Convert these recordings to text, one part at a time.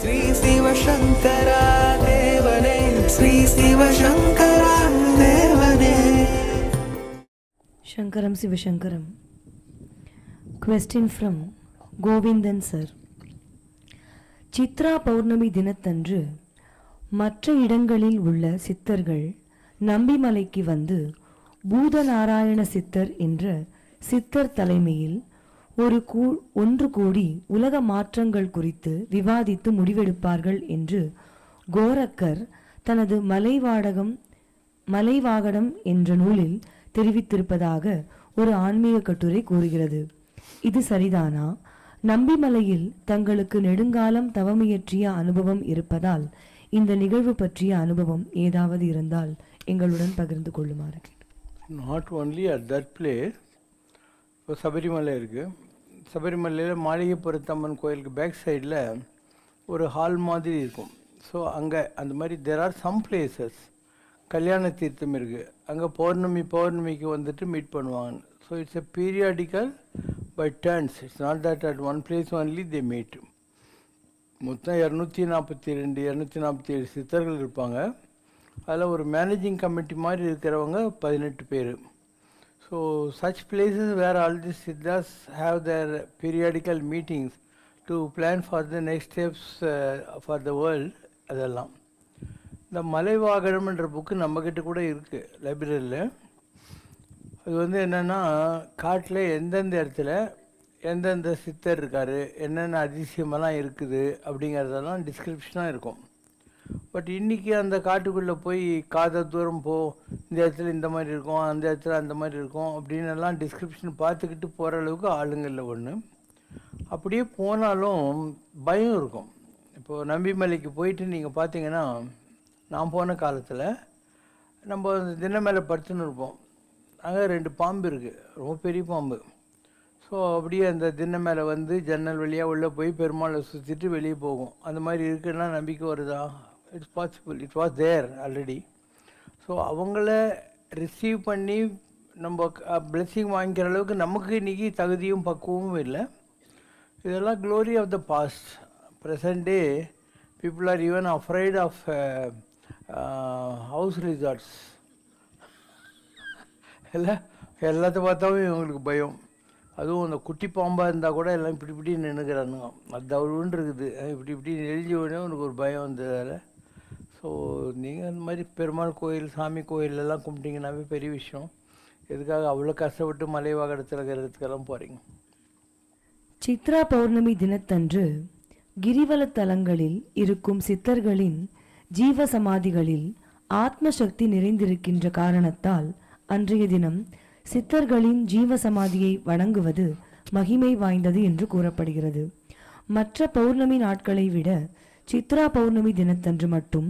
ஸ்ரீ சிவசங்கரா தேவனே, ஸ்ரீ சிவசங்கரா தேவனே. Shankaram Sivashankaram. Question from Govindan sir. Chitra Pournami தினத்தன்று மற்ற இடங்களில் உள்ள சித்தர்கள் நம்பிமலைக்கு வந்து பூதநாராயண சித்தர் என்ற சித்தர் தலைமையில் ஒன்று கூடி உலக மாற்றங்கள் குறித்து விவாதித்து முடிவெடுப்பார்கள் என்று கோரக்கர் தனது மலைவாகடம் என்ற நூலில் தெரிவித்திருப்பதாக ஒரு ஆன்மீக கட்டுரை கூறுகிறது. இது சரிதானா? நம்பிமலையில் தங்களுக்கு நெடுங்காலம் தவமியற்றிய அனுபவம் இருப்பதால் இந்த நிகழ்வு பற்றிய அனுபவம் ஏதாவது இருந்தால் எங்களுடன் பகிர்ந்து கொள்ளுமாறு. Not only at that place. இப்போ சபரிமலை இருக்குது. சபரிமலையில் மாளிகைப்புறத்தம்மன் கோயிலுக்கு பேக் சைடில் ஒரு ஹால் மாதிரி இருக்கும். ஸோ அங்கே அந்த மாதிரி தேர் ஆர் சம் பிளேசஸ். கல்யாண தீர்த்தம் இருக்குது, அங்கே பௌர்ணமிக்கு வந்துட்டு மீட் பண்ணுவாங்க. So it's a periodical by turns. It's not that at one place only they meet. மொத்தம் 247 சித்தர்கள் இருப்பாங்க. அதில் ஒரு மேனேஜிங் கமிட்டி மாதிரி இருக்கிறவங்க 18 பேர். So such places where all the siddhas have their periodical meetings to plan for the next steps for the world. அதெல்லாம் இந்த மலைவாகடம்ன்ற புக்கு நம்மக்கிட்ட கூட இருக்குது லைப்ரரியில். அது வந்து என்னென்னா காட்டில் எந்தெந்த இடத்துல எந்தெந்த சித்தர் இருக்கார், என்னென்ன அதிசயமெல்லாம் இருக்குது அப்படிங்கிறதெல்லாம் டிஸ்கிரிப்ஷனாக இருக்கும். பட் இன்றைக்கி அந்த காட்டுக்குள்ளே போய் காத தூரம் இந்த இடத்துல இந்த மாதிரி இருக்கும், அந்த இடத்துல அந்த மாதிரி இருக்கும் அப்படின்னு எல்லாம் டிஸ்கிரிப்ஷன் பார்த்துக்கிட்டு போகிற அளவுக்கு ஆளுங்களில் ஒன்று. அப்படியே போனாலும் பயம் இருக்கும். இப்போது நம்பிமலைக்கு போயிட்டு நீங்கள் பார்த்தீங்கன்னா, நான் போன காலத்தில் நம்ம தின மேலே படுத்துன்னு இருப்போம். அங்கே 2 பாம்பு இருக்குது, ரொம்ப பெரிய பாம்பு. ஸோ அப்படியே அந்த தின மேலே வந்து ஜன்னல் வழியாக உள்ளே போய் பெருமாளை சுற்றிட்டு வெளியே போகும். அந்த மாதிரி இருக்குன்னா நம்பிக்கை வருதா? It's possible. It was there already. So அவங்கள ரிசீவ் பண்ணி நம்ம பிளெஸ்ஸிங் வாங்கிக்கிற அளவுக்கு நமக்கு இன்றைக்கி தகுதியும் பக்குவமும் இல்லை. இதெல்லாம் glory of the past. Present day people are even afraid of house resorts. எல்லாத்த பார்த்தாவும் இவங்களுக்கு பயம். அதுவும் அந்த குட்டி பாம்பாக இருந்தால் கூட எல்லாம் இப்படி நின்றுக்கிறானுங்க. அது அவ்வளோன்னு இருக்குது, இப்படி நெளிஞ்ச உடனே உனக்கு ஒரு பயம் வந்ததால். ஸோ நீங்கள் அந்த மாதிரி பெருமாள் கோயில், சாமி கோயிலெல்லாம் கும்பிட்டிங்கன்னாவே பெரிய விஷயம். எதுக்காக அவ்வளோ கஷ்டப்பட்டு மலைவாகடத்தில் இருக்கிறதுக்கெல்லாம் போகிறீங்க? சித்ரா பௌர்ணமி தினத்தன்று கிரிவல தலங்களில் இருக்கும் சித்தர்களின் ஜீவ சமாதிகளில் ஆத்ம சக்தி நிறைந்திருக்கின்ற காரணத்தால் அன்றைய தினம் சித்தர்களின் ஜீவ சமாதியை வணங்குவது மகிமை வாய்ந்தது என்று கூறப்படுகிறது. மற்ற பௌர்ணமி நாட்களை விட சித்ரா பௌர்ணமி தினத்தன்று மட்டும்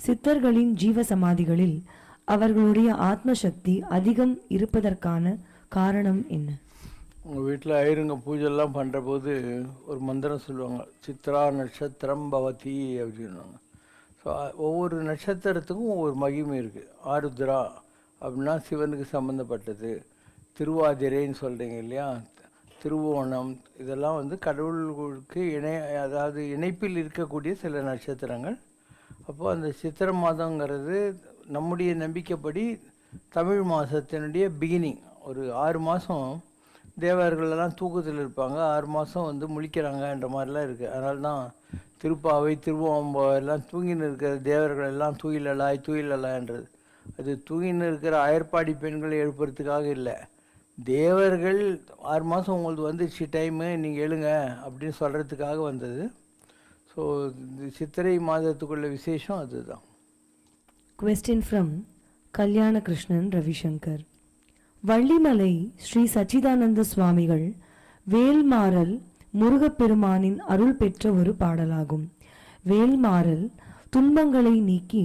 சித்தர்களின் ஜீவ சமாதிகளில் அவர்களுடைய ஆத்ம சக்தி அதிகம் இருப்பதற்கான காரணம் என்ன? உங்கள் வீட்டில் ஐயருங்க பூஜைலாம் பண்ணுற போது ஒரு மந்திரம் சொல்லுவாங்க, சித்ரா நட்சத்திரம் பவதி அப்படின்வாங்க. ஸோ ஒவ்வொரு நட்சத்திரத்துக்கும் ஒவ்வொரு மகிமை இருக்குது. ஆருத்ரா அப்படின்னா சிவனுக்கு சம்மந்தப்பட்டது. திருவாதிரைன்னு சொல்கிறீங்க இல்லையா, திருவோணம், இதெல்லாம் வந்து கடவுளுக்கு அதாவது இணைப்பில் இருக்கக்கூடிய சில நட்சத்திரங்கள். அப்போது அந்த சித்திரை மாதங்கிறது நம்முடைய நம்பிக்கைப்படி தமிழ் மாதத்தினுடைய பிகினிங். ஒரு 6 மாதம் தேவர்களெல்லாம் தூக்கத்தில் இருப்பாங்க, 6 மாதம் வந்து முழிக்கிறாங்கன்ற மாதிரிலாம் இருக்குது. அதனால தான் திருப்பாவை, திருவாம்பா எல்லாம் தூங்கின்னு இருக்கிற தேவர்கள் எல்லாம் தூயிலலான்றது. அது தூங்கின்னு இருக்கிற அயற்பாடி பெண்களை எழுப்புறதுக்காக இல்லை, தேவர்கள் 6 மாதம் உங்களுக்கு வந்துச்சு டைமு, நீங்கள் எழுங்க அப்படின்னு சொல்கிறதுக்காக வந்தது. ஸோ சித்திரை மாதத்துக்குள்ள விசேஷம் அதுதான். Question from கல்யாண கிருஷ்ணன் ரவிசங்கர். வள்ளிமலை ஸ்ரீ சச்சிதானந்த சுவாமிகள் வேல்மாறல் முருகப்பெருமானின் அருள் பெற்ற ஒரு பாடலாகும். வேல்மாறல் துன்பங்களை நீக்கி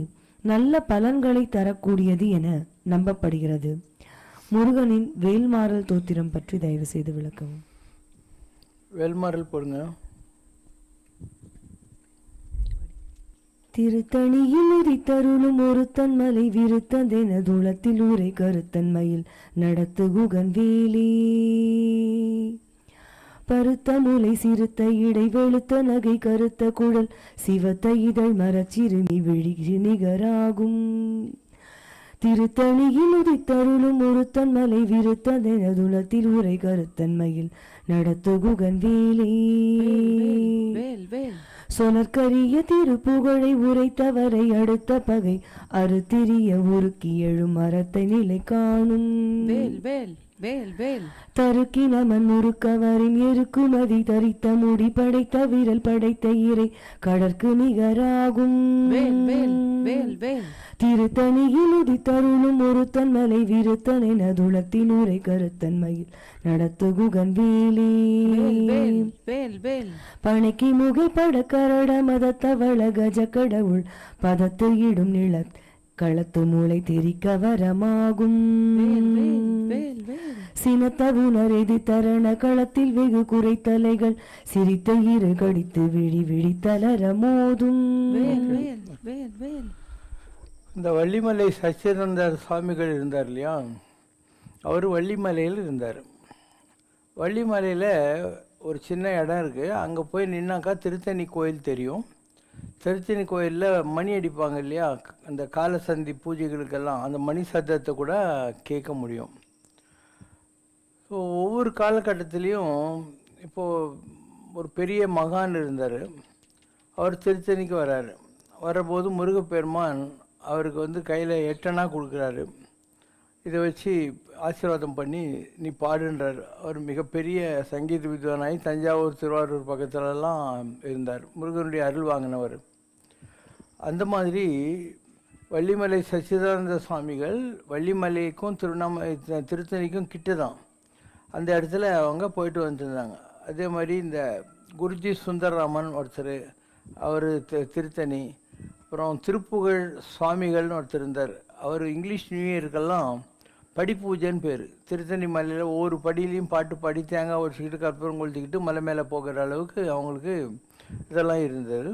நல்ல பலன்களை தரக்கூடியது என நம்பப்படுகிறது. முருகனின் வேல்மாறல் தோத்திரம் பற்றி தயவு செய்து விளக்கவும். வேல்மாறல் போடுங்க. திருத்தணியில் உரித்தருளும் ஒருத்தன் மலை விருத்ததென துளத்தில் ஊரை கருத்தன்மையில் நடத்து குகன் வேலே. பருத்த முலை சிறுத்த இடை வெளுத்த நகை கருத்த குழல் சிவத்த இதழ் மரச்சிறுமி விழி நிகராகும். திருத்தணியில் உதித்தருளும் ஒருத்தன் மலை விருத்ததெனதுலத்தில் உரை கருத்தன்மையில் நடத்து குகன் வேலே. சொலற்கரிய திருப்புகழை உரைத்தவரை அடுத்த பகை அறுத்திரிய உருக்கி எழும் மரத்தை நிலை காணும். தருக்கினமன் முறுக்கவரின் எருக்குமதி தரித்த முடி படைத்த விரல் படைத்த இறை கடற்கு நிகராகும். திருத்தணியில் உதித்தருளும் ஒருத்தன் மலை விருத்தனை நதுளத்தின் உரை கருத்தன்மையில் நடத்து குகன் வேலே. பனைக்கு முகைப்பட கரட மதத்தவள கஜ கடவுள் பதத்து இடும் நில களத்து மூளை தெரிக்க வரமாகும். சினத்த உணரெதி தரண களத்தில் வெகு குறைத்தலைகள் சிரித்த இரு கடித்து விழி விழி தளர மோதும். இந்த வள்ளிமலை சச்சிதானந்த சுவாமிகள் இருந்தார் இல்லையா, அவர் வள்ளிமலையில் இருந்தார். வள்ளிமலையில் ஒரு சின்ன இடம் இருக்குது, அங்கே போய் நின்னாக்கா திருத்தணி கோயில் தெரியும். திருத்தணி கோயிலில் மணி அடிப்பாங்க இல்லையா, அந்த காலசந்தி பூஜைகளுக்கெல்லாம் அந்த மணி சத்தத்தை கூட கேட்க முடியும். ஸோ ஒவ்வொரு காலகட்டத்திலையும் இப்போது ஒரு பெரிய மகான் இருந்தார், அவர் திருத்தணிக்கு வர்றாரு. வரபோது முருகப்பெருமான் அவருக்கு வந்து கையில் 8 அணா கொடுக்குறாரு. இதை வச்சு ஆசீர்வாதம் பண்ணி நீ பாடுன்றார். அவர் மிகப்பெரிய சங்கீத வித்வானாகி தஞ்சாவூர் திருவாரூர் பக்கத்துலலாம் இருந்தார், முருகனுடைய அருள் வாங்கினவர். அந்த மாதிரி வள்ளிமலை சச்சிதானந்த சுவாமிகள் வள்ளிமலைக்கும் திருத்தணிக்கும் கிட்ட தான், அந்த இடத்துல அவங்க போயிட்டு வந்துருந்தாங்க. அதே மாதிரி இந்த குருஜி சுந்தரராமன் ஒருத்தர், அவர் திருத்தணி. அப்புறம் திருப்புகழ் சுவாமிகள்னு ஒருத்தர் இருந்தார், அவர் இங்கிலீஷ் நியூ இயருக்கெல்லாம் படி பூஜைன்னு பேர். திருத்தணி மலையில் ஒவ்வொரு படியிலையும் பாட்டு பாடி தேங்காய் உடச்சிக்கிட்டு கற்பூரம் கொளுத்திக்கிட்டு மலை மேலே போகிற அளவுக்கு அவங்களுக்கு இதெல்லாம் இருந்தது.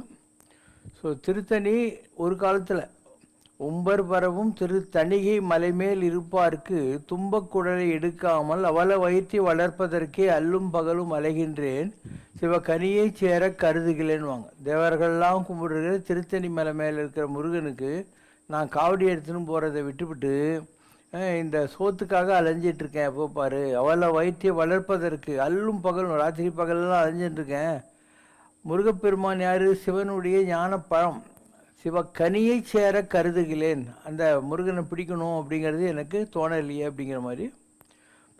ஸோ திருத்தணி ஒரு காலத்தில் உம்பர் பரவும் திருத்தணிகை மலைமேல் இருப்பார்க்கு தும்பக்குடலை எடுக்காமல் அவளை வைத்து வளர்ப்பதற்கே அல்லும் பகலும் அலைகின்றேன் சிவகனியை சேர கருதுகிறேன்வாங்க. தேவர்கள்லாம் கும்பிடுற திருத்தணி மலை மேலே இருக்கிற முருகனுக்கு நான் காவடி எடுத்துன்னு போகிறத விட்டுவிட்டு இந்த சோத்துக்காக அலைஞ்சிட்ருக்கேன். எப்போ பாரு, அவளை வைத்திய வளர்ப்பதற்கு அல்லும் பகலும் ராத்திரி பகலெல்லாம் அலைஞ்சிட்ருக்கேன். முருகப்பெருமான் யார்? சிவனுடைய ஞான பழம், சிவகனியை சேர கருதுகிறேன். அந்த முருகனை பிடிக்கணும் அப்படிங்கிறது எனக்கு தோணலையே அப்படிங்கிற மாதிரி.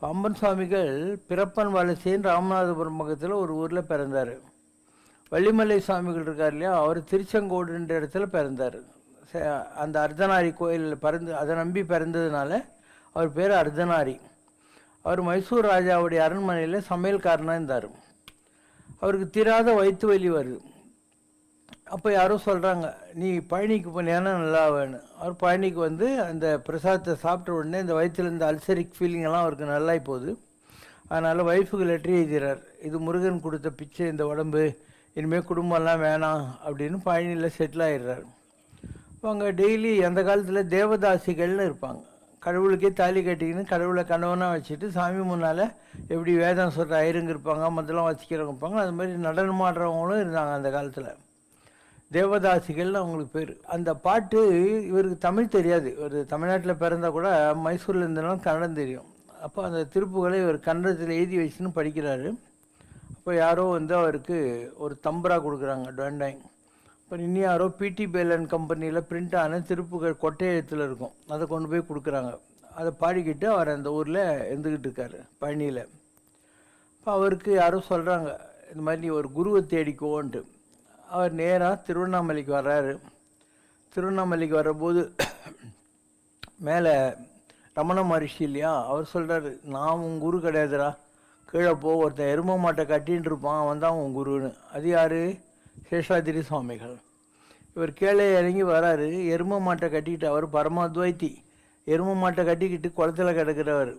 பாம்பன் சுவாமிகள் பிறப்பன் வலசேன்னு ராமநாதபுரம் பக்கத்தில் ஒரு ஊரில் பிறந்தார். வள்ளிமலை சுவாமிகள் இருக்கார் இல்லையா, அவர் திருச்செங்கோடுன்ற இடத்துல பிறந்தார். அந்த அர்த்தநாரி கோயிலில் அதை நம்பி பிறந்ததுனால அவர் பேர் அர்த்தநாரி. அவர் மைசூர் ராஜாவுடைய அரண்மனையில் சமையல்காரனாக இருந்தார். அவருக்கு தீராத வயிற்று வலி வருது. அப்போ யாரோ சொல்கிறாங்க, நீ பழனிக்கு போனேன்னா நல்லா வேணும். அவர் பழனிக்கு வந்து அந்த பிரசாதத்தை சாப்பிட்ட உடனே இந்த வயிற்றில் இந்த அல்சரிக் ஃபீலிங்கெல்லாம் அவருக்கு நல்லா போகுது. அதனால் ஒய்ஃபுக்கு லெட்டர் எழுதுகிறார், இது முருகன் கொடுத்த பிச்சை இந்த உடம்பு, இனிமேல் குடும்பம்லாம் வேணாம் அப்படின்னு பழனியில் செட்டில் ஆகிடுறாரு. அவங்க டெய்லி அந்த காலத்தில் தேவதாசிகள்னு இருப்பாங்க, கடவுளுக்கே தாலி கட்டிக்கின்னு கடவுளை கணவனாக வச்சுட்டு சாமி முன்னால் எப்படி வேதம் சொல்கிற ஐயருங்க இருப்பாங்க, மற்றெல்லாம் வச்சுக்கிறவங்க இருப்பாங்க, அது மாதிரி நடனம் ஆடுறவங்களும் இருந்தாங்க அந்த காலத்தில். தேவதாசிகள்னு அவங்களுக்கு பேர். அந்த பாட்டு இவருக்கு தமிழ் தெரியாது, ஒரு தமிழ்நாட்டில் பிறந்தால் கூட மைசூரில் இருந்தாலும் கன்னடம் தெரியும். அப்போ அந்த திருப்புகளை இவர் கன்னடத்தில் எழுதி வச்சுன்னு படிக்கிறாரு. அப்போ யாரோ வந்து அவருக்கு ஒரு தம்பரா கொடுக்குறாங்க, டொண்டாங். இப்போ இன்னும் யாரோ பிடி பேலன் கம்பெனியில் பிரிண்ட் ஆன திருப்புகள் கொட்டை எழுத்தில் இருக்கும், அதை கொண்டு போய் கொடுக்குறாங்க. அதை பாடிக்கிட்டு அவர் அந்த ஊரில் இருந்துக்கிட்டு இருக்கார் பழனியில். இப்போ அவருக்கு யாரோ சொல்கிறாங்க, இந்த மாதிரி நீ ஒரு குருவை தேடிக்கோன்ட்டு. அவர் நேராக திருவண்ணாமலைக்கு வர்றாரு. திருவண்ணாமலைக்கு வர்றபோது மேலே ரமண மகரிஷி இல்லையா, அவர் சொல்கிறாரு, நான் உன் குரு கிடையாதுரா, கீழே போ, ஒருத்தன் எரும மாட்டை கட்டின்னு இருப்பான், அவன் தான் உன் குருன்னு. அது யார்? சேஷாதிரி சுவாமிகள். இவர் கீழே இறங்கி வராரு, எரும மாட்டை கட்டிக்கிட்டு, அவர் பரமாத்வைத்தி, எரும மாட்டை கட்டிக்கிட்டு குளத்தில் கிடக்கிறவர்.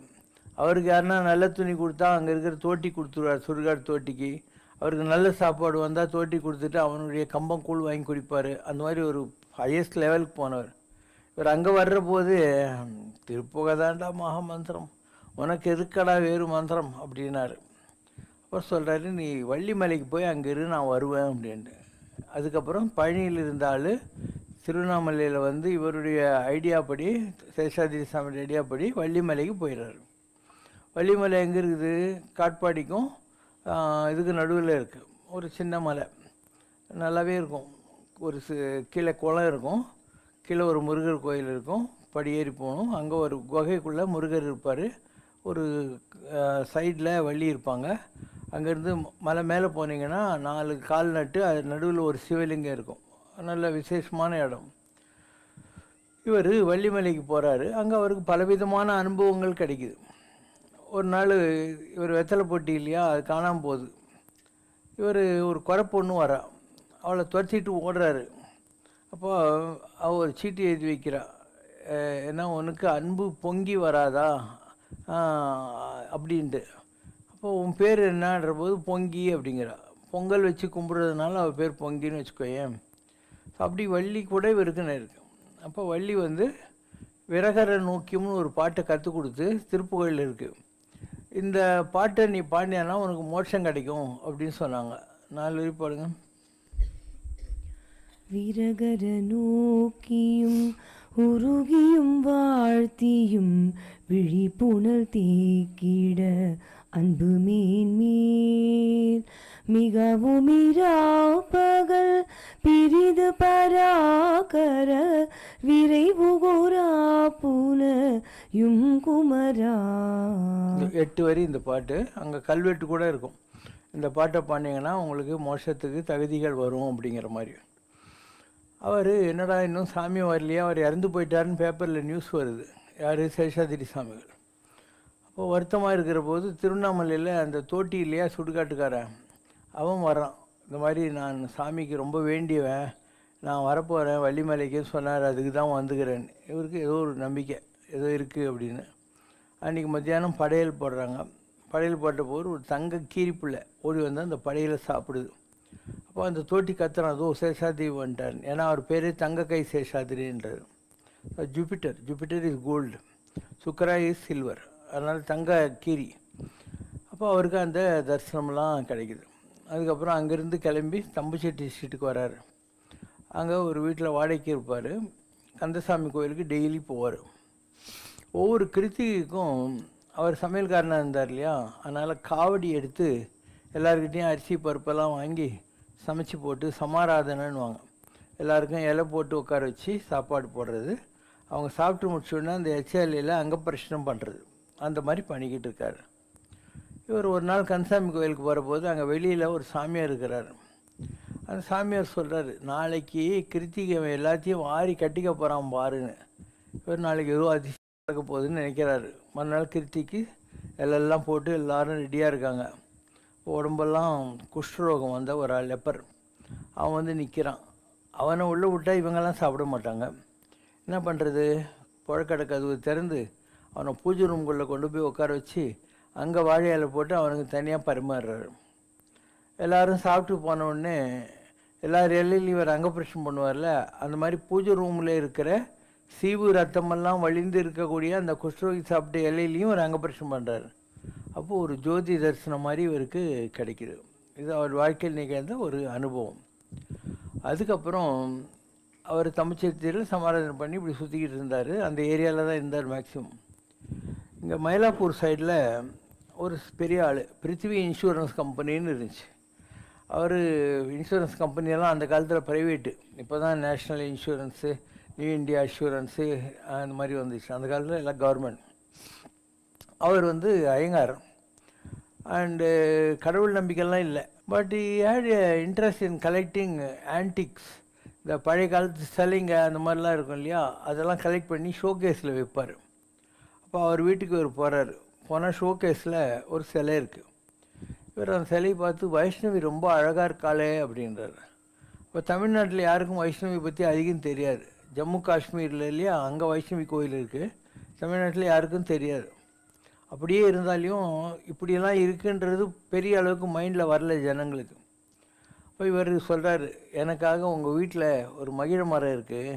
அவருக்கு யாருன்னா நல்ல துணி கொடுத்தா அங்கே இருக்கிற தோட்டி கொடுத்துருவார், சுடுகாடு தோட்டிக்கு. அவருக்கு நல்ல சாப்பாடு வந்தால் தோட்டி கொடுத்துட்டு அவனுடைய கம்பம் கூழ் வாங்கி குடிப்பார். அந்த மாதிரி ஒரு ஹையஸ்ட் லெவலுக்கு போனவர். இவர் அங்கே வர்ற போது, திருப்புகதாண்டா மகா மந்திரம், உனக்கு எதுக்கடா வேறு மந்திரம் அப்படின்னாரு. அப்புறம் சொல்கிறாரு, நீ வள்ளிமலைக்கு போய் அங்கே இரு, நான் வருவேன் அப்படின்ட்டு. அதுக்கப்புறம் பழனியில் இருந்தால் திருவண்ணாமலையில் வந்து இவருடைய ஐடியா படி, சேஷாதிரி சாமி ஐடியா படி வள்ளிமலைக்கு போயிடுறாரு. வள்ளிமலை எங்கே இருக்குது? காட்பாடிக்கும் இதுக்கு நடுவில் இருக்குது. ஒரு சின்ன மலை, நல்லாவே இருக்கும். ஒரு கீழே குளம் இருக்கும், கீழே ஒரு முருகர் கோயில் இருக்கும், படியேறி போகணும். அங்கே ஒரு குகைக்குள்ளே முருகர் இருப்பார், ஒரு சைடில் வள்ளி இருப்பாங்க. அங்கேருந்து மலை மேலே போனீங்கன்னா 4 கால் நட்டு அது நடுவில் ஒரு சிவலிங்கம் இருக்கும். நல்ல விசேஷமான இடம். இவர் வள்ளிமலைக்கு போகிறாரு. அங்கே அவருக்கு பலவிதமான அனுபவங்கள் கிடைக்குது. ஒரு நாள் இவர் வெத்தலை போட்டி இல்லையா, அது காணாமல் போகுது. இவர் ஒரு குறை பொண்ணு வரா, அவளை துரத்திட்டு ஓடுறாரு. அப்போ அவள் ஒரு சீட்டு எழுதி வைக்கிறா, ஏன்னா உனக்கு அன்பு பொங்கி வராதா அப்படின்ட்டு. அப்போ உன் பேர் என்னன்ற போது பொங்கி அப்படிங்கிறா. பொங்கல் வச்சு கும்பிட்றதுனால அவள் பேர் பொங்கின்னு வச்சுக்கோயேன். அப்படி வள்ளி கூட இவருக்குன்னு இருக்கு. அப்போ வள்ளி வந்து விரகர நோக்கியம்னு ஒரு பாட்டை கற்றுக் கொடுத்து திருப்புகழில் இருக்குது. இந்த பாட்டை நீ பாடினா உனக்கு மோட்சம் கிடைக்கும் அப்படின்னு சொன்னாங்க. 4 வரி பாடுங்க. விரகர நோக்கியும் உருகியும் வாழ்த்தியும் விழிப்புணல் தேக்கிட அன்பு மேன்மேல் மிகவும் இராப்பகல் பிரிது பராகர விரைவு கோரா புனையும் குமரா. 8 வரி இந்த பாட்டு. அங்கே கல்வெட்டு கூட இருக்கும். இந்த பாட்டை பாடினீங்கன்னா உங்களுக்கு மோட்சத்துக்கு தகுதிகள் வரும் அப்படிங்கிற மாதிரி. அவர் என்னடா இன்னும் சாமி வரலையா, அவர் இறந்து போயிட்டாருன்னு பேப்பரில் நியூஸ் வருது. யார்? சேஷாதிரி சாமிகள். அப்போது வருத்தமாக இருக்கிற போது திருவண்ணாமலையில் அந்த தோட்டி இல்லையா, சுடுகாட்டுக்காரன், அவன் வரான். இந்த மாதிரி நான் சாமிக்கு ரொம்ப வேண்டியவன், நான் வரப்போகிறேன் வள்ளிமலைக்குன்னு சொன்னார், அதுக்கு தான் வந்துக்கிறேன். இவருக்கு ஏதோ ஒரு நம்பிக்கை ஏதோ இருக்குது அப்படின்னு. அன்றைக்கி மத்தியானம் படையல் போடுறாங்க. படையல் போட்ட போது ஒரு தங்க கீரிப்புள்ள ஓடி வந்து அந்த படையலை சாப்பிடுது. அப்போ அந்த தோட்டி கத்துறான், அதோ சேஷாதிரி வந்துட்டார். ஏன்னா அவர் பேரே தங்க கை சேஷாதிரின்றார். Jupiter is gold, Shukra is silver, அதனால் தங்க கீரி. அப்போ அவருக்கு அந்த தரிசனம்லாம் கிடைக்குது. அதுக்கப்புறம் அங்கேருந்து கிளம்பி தம்புச்செட்டி ஸ்ட்ரீட்டுக்கு வராரு. அங்கே ஒரு வீட்டில் வாடகைக்கு இருப்பார். கந்தசாமி கோயிலுக்கு டெய்லி போவார். ஒவ்வொரு கிருத்திகைக்கும் அவர் சமையல்காரனாக இருந்தார் இல்லையா, அதனால் காவடி எடுத்து எல்லாருக்கிட்டையும் அரிசி பருப்பெல்லாம் வாங்கி சமைச்சு போட்டு சமாராதனைன்னுவாங்க. எல்லாருக்கும் இலை போட்டு உட்கார வச்சு சாப்பாடு போடுறது. அவங்க சாப்பிட்டு முடிச்சோடனே அந்த எச்சலையில் அங்கப்பிரஷ்னம் பண்ணுறது. அந்த மாதிரி பண்ணிக்கிட்டு இருக்கார். இவர் ஒரு நாள் கந்தசாமி கோயிலுக்கு போகிறபோது அங்கே வெளியில் ஒரு சாமியார் இருக்கிறார். அந்த சாமியார் சொல்கிறார், நாளைக்கு கிருத்திகை எல்லாத்தையும் வாரி கட்டிக்க போகிறான் பாருன்னு. இவர் நாளைக்கு ஏதோ அதிசயம் நடக்க போகுதுன்னு நினைக்கிறாரு. மறுநாள் கிருத்திக்கு எல்லாம் போட்டு எல்லோரும் ரெடியாக இருக்காங்க. உடம்பெல்லாம் குஷ்டரோகம் வந்த ஒரு லெப்பர் அவன் வந்து நிற்கிறான். அவனை உள்ளே விட்டால் இவங்கெல்லாம் சாப்பிட மாட்டாங்க. என்ன பண்ணுறது? புழக்கடை கதவு திறந்து அவனை பூஜை ரூம்குள்ளே கொண்டு போய் உட்கார வச்சு அங்கே வாழை இலை போட்டு அவனுக்கு தனியாக பரிமாறுறாரு. எல்லோரும் சாப்பிட்டு போனவுடனே எல்லார் இலையிலையும் இவர் அங்கப்பிரஷன் பண்ணுவார்ல, அந்த மாதிரி பூஜை ரூமில் இருக்கிற சீவு ரத்தமெல்லாம் வழிந்து இருக்கக்கூடிய அந்த குஷ்டரோகி சாப்பிட்ட இலையிலையும் ஒரு அங்கப்பிரஷன் பண்ணுறாரு. அப்போது ஒரு ஜோதி தரிசனம் மாதிரி இவருக்கு கிடைக்கிது. இது அவர் வாழ்க்கையில் நிகழ்ந்த ஒரு அனுபவம். அதுக்கப்புறம் அவர் தமிழ்ச்செத்தியில் சமாதானம் பண்ணி இப்படி சுற்றிக்கிட்டு இருந்தார். அந்த ஏரியாவில் தான் இருந்தார் மேக்ஸிமம். இங்கே மயிலாப்பூர் சைடில் ஒரு பெரிய ஆள், பிருத்திவி இன்சூரன்ஸ் கம்பெனின்னு இருந்துச்சு. அவர் இன்சூரன்ஸ் கம்பெனியெல்லாம் அந்த காலத்தில் ப்ரைவேட்டு, இப்போ தான் national insurance, new India insurance அந்த மாதிரி வந்துச்சு. அந்த காலத்தில் எல்லாம் கவர்மெண்ட். அவர் வந்து ஐயங்கார் அண்டு கடவுள் நம்பிக்கைலாம் இல்லை. But he had interest in collecting antiques. இந்த பழைய காலத்து சிலைங்க அந்த மாதிரிலாம் இருக்கும் இல்லையா, அதெல்லாம் கலெக்ட் பண்ணி ஷோகேஸில் வைப்பார். அப்போ அவர் வீட்டுக்கு இவர் போகிறார். போனால் ஷோகேஸில் ஒரு சிலை இருக்குது. இவர் அந்த சிலையை பார்த்து வைஷ்ணவி ரொம்ப அழகாக இருக்காளே அப்படின்றார். இப்போ தமிழ்நாட்டில் யாருக்கும் வைஷ்ணவி பற்றி அதிகம் தெரியாது. ஜம்மு காஷ்மீரில் இல்லையா, அங்கே வைஷ்ணவி கோயில் இருக்குது. தமிழ்நாட்டில் யாருக்கும் தெரியாது. அப்படியே இருந்தாலையும் இப்படியெல்லாம் இருக்குன்றது பெரிய அளவுக்கு மைண்டில் வரல ஜனங்களுக்கு. இப்போ இவர் சொல்கிறாரு, எனக்காக உங்கள் வீட்டில் ஒரு மகிழ மரம் இருக்குது,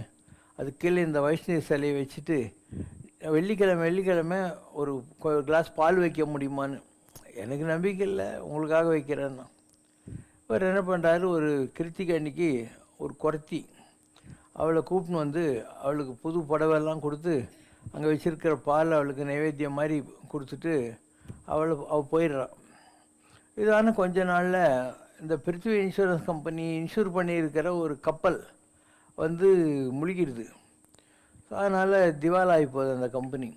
அது கீழே இந்த வைஷ்ணவி சிலையை வச்சுட்டு வெள்ளிக்கிழமை ஒரு கிளாஸ் பால் வைக்க முடியுமான்னு. எனக்கு நம்பிக்கை இல்லை, உங்களுக்காக வைக்கிறேன்னா. இவர் என்ன பண்ணுறாரு, ஒரு கிருத்திகை அன்னைக்கு ஒரு குறத்தி அவளை கூப்பிட்டு வந்து அவளுக்கு புது புடவெல்லாம் கொடுத்து அங்கே வச்சுருக்கிற பால் அவளுக்கு நைவேத்தியம் மாதிரி கொடுத்துட்டு அவள் போயிடுறான். இதான கொஞ்ச நாளில் இந்த பிருத்திவி இன்சூரன்ஸ் கம்பெனி இன்சூர் பண்ணியிருக்கிற ஒரு கப்பல் வந்து முழுகிடுது. அதனால் திவாலாகி போகுது அந்த கம்பெனி.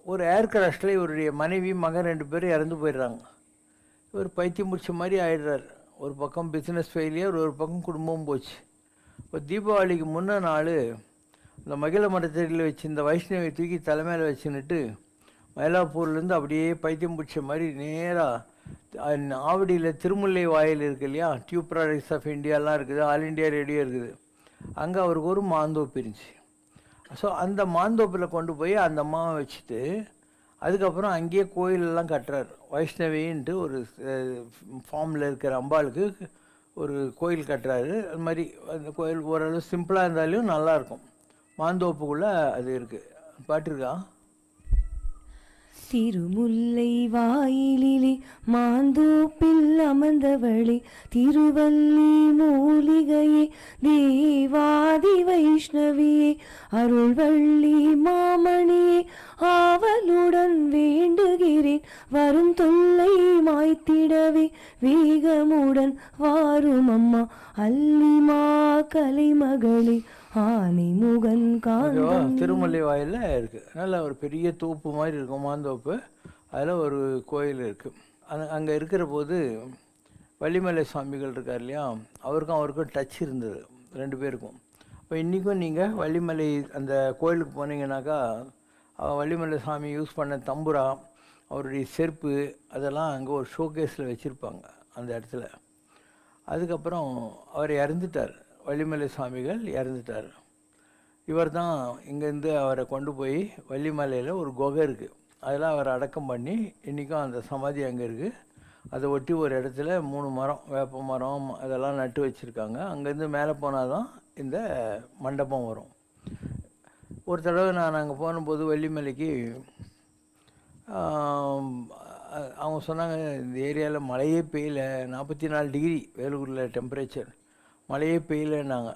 ஒரு ஏர் கிராஷில் இவருடைய மனைவி மகன் 2 பேரும் இறந்து போயிடுறாங்க. இவர் பைத்தியம் முடிச்ச மாதிரி ஆயிடுறார். ஒரு பக்கம் பிஸ்னஸ் ஃபெயிலியர், ஒரு பக்கம் குடும்பமும் போச்சு. இப்போ தீபாவளிக்கு முன்ன நாள் இந்த மகிழ மரத்தடியில் வச்சு இந்த வைஷ்ணவி தூக்கி தலைமையில் வச்சுன்னுட்டு மயிலாப்பூர்லேருந்து அப்படியே பைத்தியம் பிடிச்ச மாதிரி நேராக ஆவடியில் திருமுல்லை வாயில் இருக்குது இல்லையா, டியூப் ப்ராடக்ட்ஸ் ஆஃப் இந்தியாலாம் இருக்குது, ஆல் இண்டியா ரேடியோ இருக்குது, அங்கே அவருக்கு ஒரு மாந்தோப்பு இருந்துச்சு. ஸோ அந்த மாந்தோப்பில் கொண்டு போய் அந்த அம்மாவை வச்சுட்டு அதுக்கப்புறம் அங்கேயே கோயிலெல்லாம் கட்டுறார். வைஷ்ணவின்ட்டு ஒரு ஃபார்மில் இருக்கிற அம்பாளுக்கு ஒரு கோயில் கட்டுறாரு. அது மாதிரி அந்த கோயில் ஓரளவு சிம்பிளாக இருந்தாலும் நல்லாயிருக்கும். மாந்தோப்புக்குள்ளே அது இருக்குது. பாட்டுருக்கா? திருமுல்லை வாயிலிலே மாந்தோப்பில் அமர்ந்தவளே திருவல்லி மூலிகையே தேவாதி வைஷ்ணவியே அருள்வள்ளி மாமணியே ஆவலுடன் வேண்டுகிறேன் வரும் தொல்லை மாய்த்திடவே வேகமுடன் வாரும் அம்மா அல்லிமா கலைமகளே ஆனை முகன் காந்தம். திருமலை வாயில இருக்கு. நல்ல ஒரு பெரிய தோப்பு மாதிரி இருக்கும், மாந்தோப்பு. அதில் ஒரு கோயில் இருக்குது. அங்கே இருக்கிற போது வள்ளிமலை சுவாமிகள் இருக்கார் இல்லையா, அவருக்கும் டச் இருந்தது 2 பேருக்கும். இப்போ இன்றைக்கும் நீங்கள் வள்ளிமலை அந்த கோயிலுக்கு போனீங்கன்னாக்கா வள்ளிமலை சாமி யூஸ் பண்ண தம்புரா, அவருடைய செருப்பு அதெல்லாம் அங்கே ஒரு ஷோகேஸில் வச்சுருப்பாங்க அந்த இடத்துல. அதுக்கப்புறம் அவர் இறந்துட்டார், வள்ளிமலை சுவாமிகள் இறந்துட்டார். இவர் தான் இங்கேருந்து அவரை கொண்டு போய் வள்ளிமலையில் ஒரு குகை இருக்குது, அதில் அவரை அடக்கம் பண்ணி இன்றைக்கும் அந்த சமாதி அங்கே இருக்குது. அதை ஒட்டி ஒரு இடத்துல 3 மரம், வேப்ப மரம் அதெல்லாம் நட்டு வச்சுருக்காங்க. அங்கேருந்து மேலே போனால் தான் இந்த மண்டபம் வரும். ஒரு தடவை நான் அங்கே போகும்போது வள்ளிமலைக்கு அவங்க சொன்னாங்க, இந்த ஏரியாவில் மழையே பெய்யல, 44 டிகிரி வேலூரில் டெம்பரேச்சர், மழையே பெய்யலைன்னாங்க.